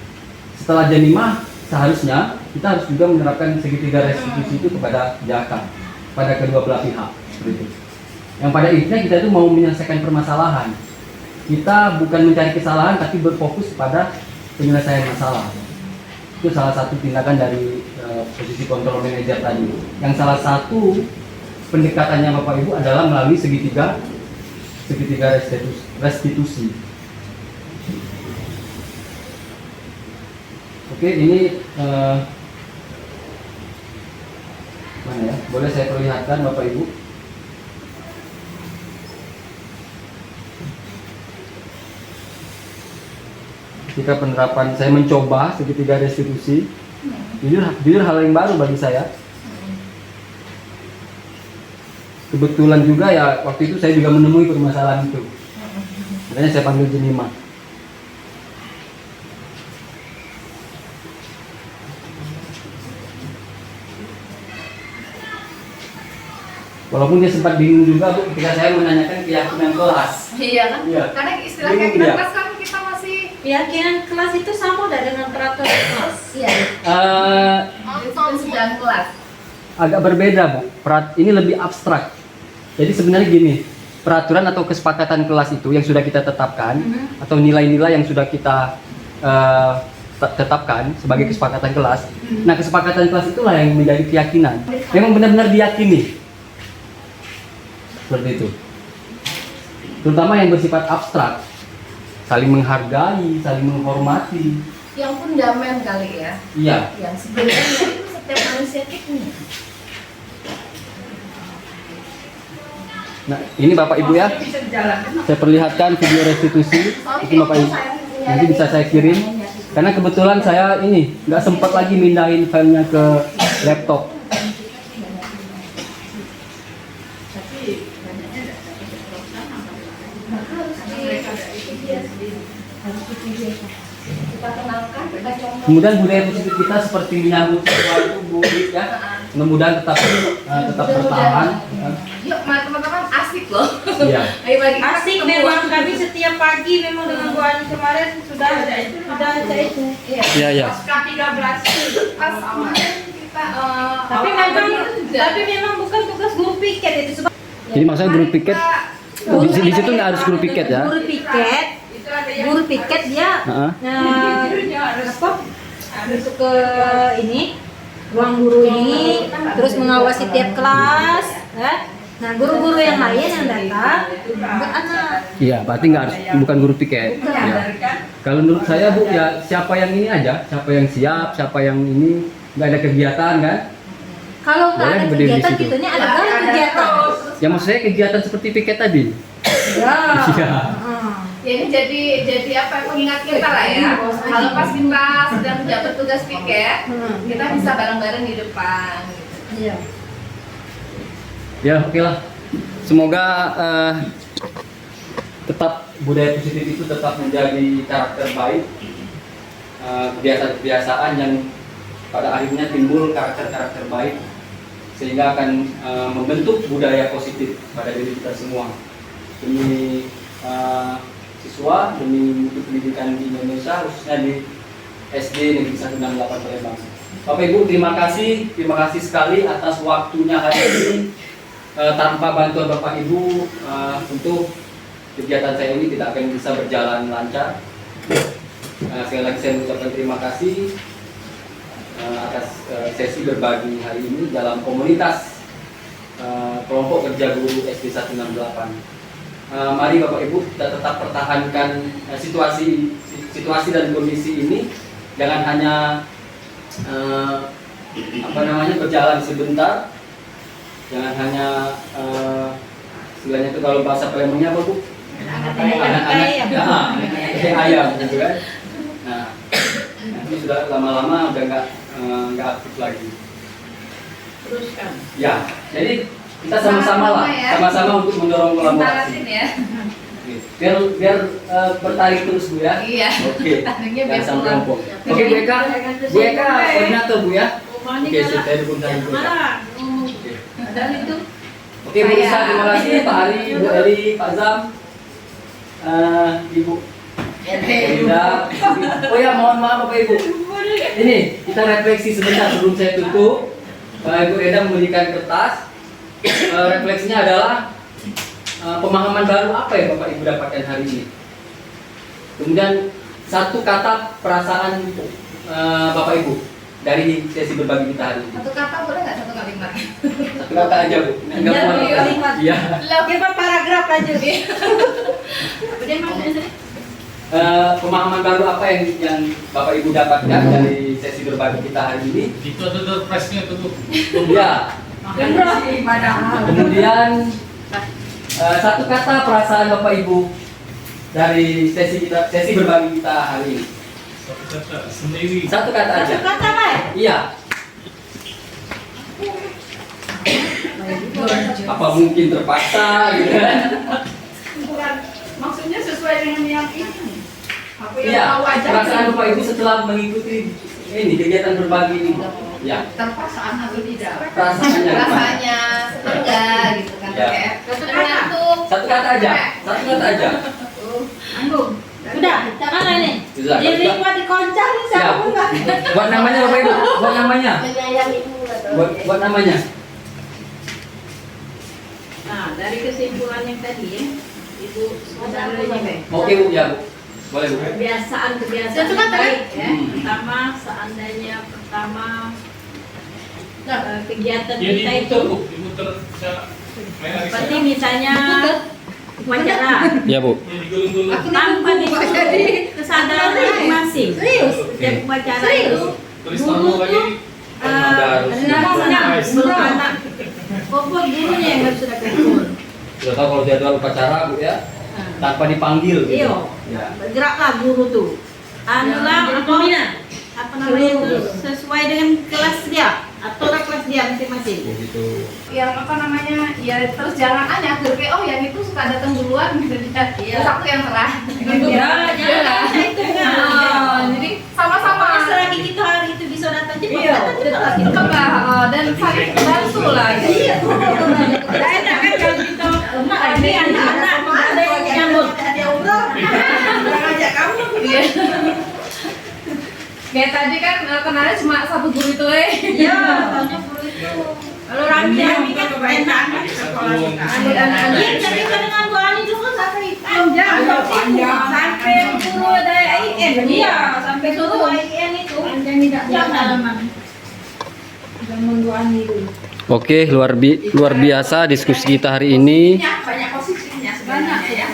Setelah Jenima seharusnya kita harus juga menerapkan segitiga restitusi itu kepada Jaka, pada kedua belah pihak seperti itu. Yang pada intinya kita itu mau menyelesaikan permasalahan. Kita bukan mencari kesalahan tapi berfokus pada penyelesaian masalah. Itu salah satu tindakan dari posisi control manager tadi. Yang salah satu pendekatannya Bapak Ibu adalah melalui segitiga restitusi. Oke, ini mana ya? Boleh saya perlihatkan Bapak Ibu? Ketika penerapan saya mencoba segitiga restitusi, jujur hal yang baru bagi saya. Kebetulan juga ya waktu itu saya juga menemui permasalahan itu. Makanya saya panggil Jenima. Walaupun dia sempat bingung juga Bu ketika saya menanyakan keyakinan kelas. Iya kan? Iya. Karena istilah Bingung keyakinan dia. kelas kan kita masih Keyakinan kelas itu sama dengan peraturan kelas. iya. Disiplin 9 kelas. Agak berbeda Bu. Ini lebih abstrak. Jadi sebenarnya gini, peraturan atau kesepakatan kelas itu yang sudah kita tetapkan atau nilai-nilai yang sudah kita tetapkan sebagai kesepakatan kelas. Nah, kesepakatan kelas itulah yang menjadi keyakinan. Memang benar-benar diyakini. Seperti itu. Terutama yang bersifat abstrak. Saling menghargai, saling menghormati. Yang fundament kali ya. Iya. Yang sebenarnya itu setiap manusia itu punya. Nah, ini Bapak Ibu ya. Saya perlihatkan video restitusi. Itu Bapak Ibu. Nanti bisa saya kirim. Karena kebetulan saya ini nggak sempat lagi mindahin filenya ke laptop. Kita kenalkan, kita contoh. Kemudian budaya positif kita seperti menyambut siswa itu Bu ya. Mudah-mudahan tetap bertahan. Yuk, teman-teman asik loh. Iya. Ayo bagi kita Asik ketemu. memang kami setiap pagi memang dengan Bu Ani kemarin sudah ada itu. Iya. Iya, iya. Pas 13 pas kemarin kita Tapi memang bukan tugas guru piket itu. Jadi maksudnya guru piket di situ nggak harus guru piket ya? Guru piket dia Heeh. masuk ke ini ruang guru ini terus mengawasi tiap kelas ya. Nah guru-guru yang lain yang datang buat anak. Iya, berarti nggak harus bukan guru piket. Ya. Kalau menurut saya Bu ya siapa yang ini aja, siapa yang siap, siapa yang ini nggak ada kegiatan kan? Kalau nggak Boleh ada berdiri di kegiatan situ. kitanya ada kali kegiatan. Ya maksud saya kegiatan seperti piket tadi. Ya. Iya. Ya, ini jadi apa pengingat kita lah ya. Kalau pas kita sedang menjabat tugas piket, kita bisa bareng-bareng di depan. Gitu. Iya. Ya oke lah. Semoga tetap budaya positif itu tetap menjadi karakter baik, kebiasaan-kebiasaan yang pada akhirnya timbul karakter-karakter baik sehingga akan membentuk budaya positif pada diri kita semua demi siswa, demi mutu pendidikan di Indonesia khususnya di SD Negeri 168 Palembang. Bapak Ibu terima kasih sekali atas waktunya hari ini. Tanpa bantuan Bapak Ibu tentu kegiatan saya ini tidak akan bisa berjalan lancar. Sekali lagi saya mengucapkan terima kasih atas sesi berbagi hari ini dalam komunitas kelompok kerja guru SD 168. Mari Bapak Ibu kita tetap pertahankan situasi dan kondisi ini, jangan hanya berjalan sebentar, jangan hanya istilahnya itu kalau bahasa Palembangnya apa Bu? Anak-anak ayam gitu kan. Nah, nanti sudah lama-lama udah nggak aktif lagi. Teruskan. Ya, jadi kita sama-sama untuk mendorong kolaborasi. Tarasin ya. Biar bertarik terus Bu ya. Iya. Oke. Tariknya Jangan biar sampai pulang. ompong. Oke Bu Eka koordinator Bu ya. Oke, saya dukung dari Bu Eka. Oke. Dan itu. Oke Bu Isa, terima kasih Pak Ari, Bu Eli, Pak Zam, Ibu Linda. Oh ya, mohon maaf Bapak Ibu. Ini kita refleksi sebentar sebelum saya tutup. Ibu Eda memberikan kertas. Refleksinya adalah pemahaman baru apa yang Bapak Ibu dapatkan hari ini. Kemudian satu kata perasaan Bapak Ibu dari sesi berbagi kita hari ini. Satu kata boleh nggak satu kalimat? Satu kata aja Bu. Enggak Iya, mau kalimat. Iya. Kita paragraf aja nih. Kemudian maksudnya Pemahaman baru apa yang Bapak Ibu dapatkan dari sesi berbagi kita hari ini? Itu ada surprise-nya tuh. Ya. Kemudian satu kata perasaan Bapak Ibu dari sesi berbagi kita hari ini. Satu kata sendiri. Satu kata aja. satu kata Pak. Iya. Apa mungkin terpaksa gitu kan? Bukan maksudnya sesuai dengan yang ini. Aku yang Iya. tahu aja. Perasaan Bapak Ibu setelah mengikuti ini kegiatan berbagi ini. Ya. Terpaksaan atau tidak? Perasaannya gimana? Rasanya enggak gitu kan. Ya. Kayak tergantung. Satu kata aja. Satu kata aja. Anggung. Udah, jangan ini. Sudah. Diri kuat dikoncang nih Ya. siapa enggak? Buat namanya Bapak Ibu. Buat namanya. Buat namanya. Nah, dari kesimpulan yang tadi ya, Ibu saudaranya Oke Bu, ya Bu. Boleh Bu. kebiasaan-kebiasaan Satu kata, baik ya. Hmm. Pertama, seandainya kegiatan Ya kita itu diputer Bu, diputer secara seperti misalnya upacara Ya Bu. Ya digulung-gulung. tanpa disuruh kesadaran masing-masing. Setiap upacara itu Tulis guru tamu lagi. tuh Nice. belum anak pokok gurunya yang harus sudah kumpul. Sudah tahu kalau jadwal upacara Bu ya, tanpa dipanggil gitu. Iya, Ya. bergeraklah guru tuh. Anulah apa namanya itu sesuai dengan kelas dia atau kelas dia masing-masing. Begitu. Yang apa namanya ya terus jangan aja akhirnya oh yang itu suka datang duluan gitu ya. Terus aku yang serah. Ya, jangan itu kan. Oh, jadi sama-sama. Selagi kita hari itu bisa datang cepat, Iya, datang cepat. Enggak, dan saling bantu lah. Iya, tidak enak kan kalau kita ini anak-anak ada yang nyambut, ada umroh, jangan ajak kamu. Iya. Kayak tadi kan kenalnya cuma satu guru itu Iya, soalnya guru itu kalau rame-rame kan enak. Iya, tapi dengan Bu Ani juga sampai panjang, sampai suruh dari AIN. Iya, sampai suruh AIN itu panjang tidak dalaman. Zaman Bu Ani itu. Oke, luar biasa diskusi kita hari ini. banyak posisinya sebenarnya ya.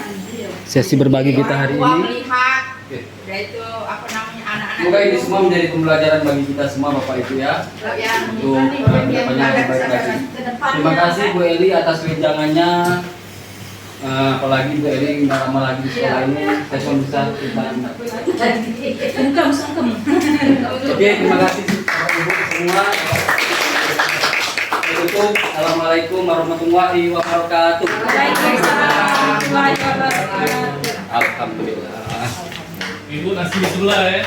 Sesi berbagi kita hari Gua ini. melihat Oke. ya itu apa namanya anak-anak Semoga ini semua menjadi pembelajaran bagi kita semua Bapak Ibu ya. yang Untuk kedepannya lebih baik lagi. Terima kasih Bu Eli atas wejangannya. Apalagi Bu Eli nggak lama lagi di sekolah ini. Saya cuma bisa kita. Sungkem. Oke, terima kasih Bapak Ibu semua. Tutup. Assalamualaikum warahmatullahi wabarakatuh. Waalaikumsalam warahmatullahi wabarakatuh. Alhamdulillah. Ibu nasi di sebelah ya.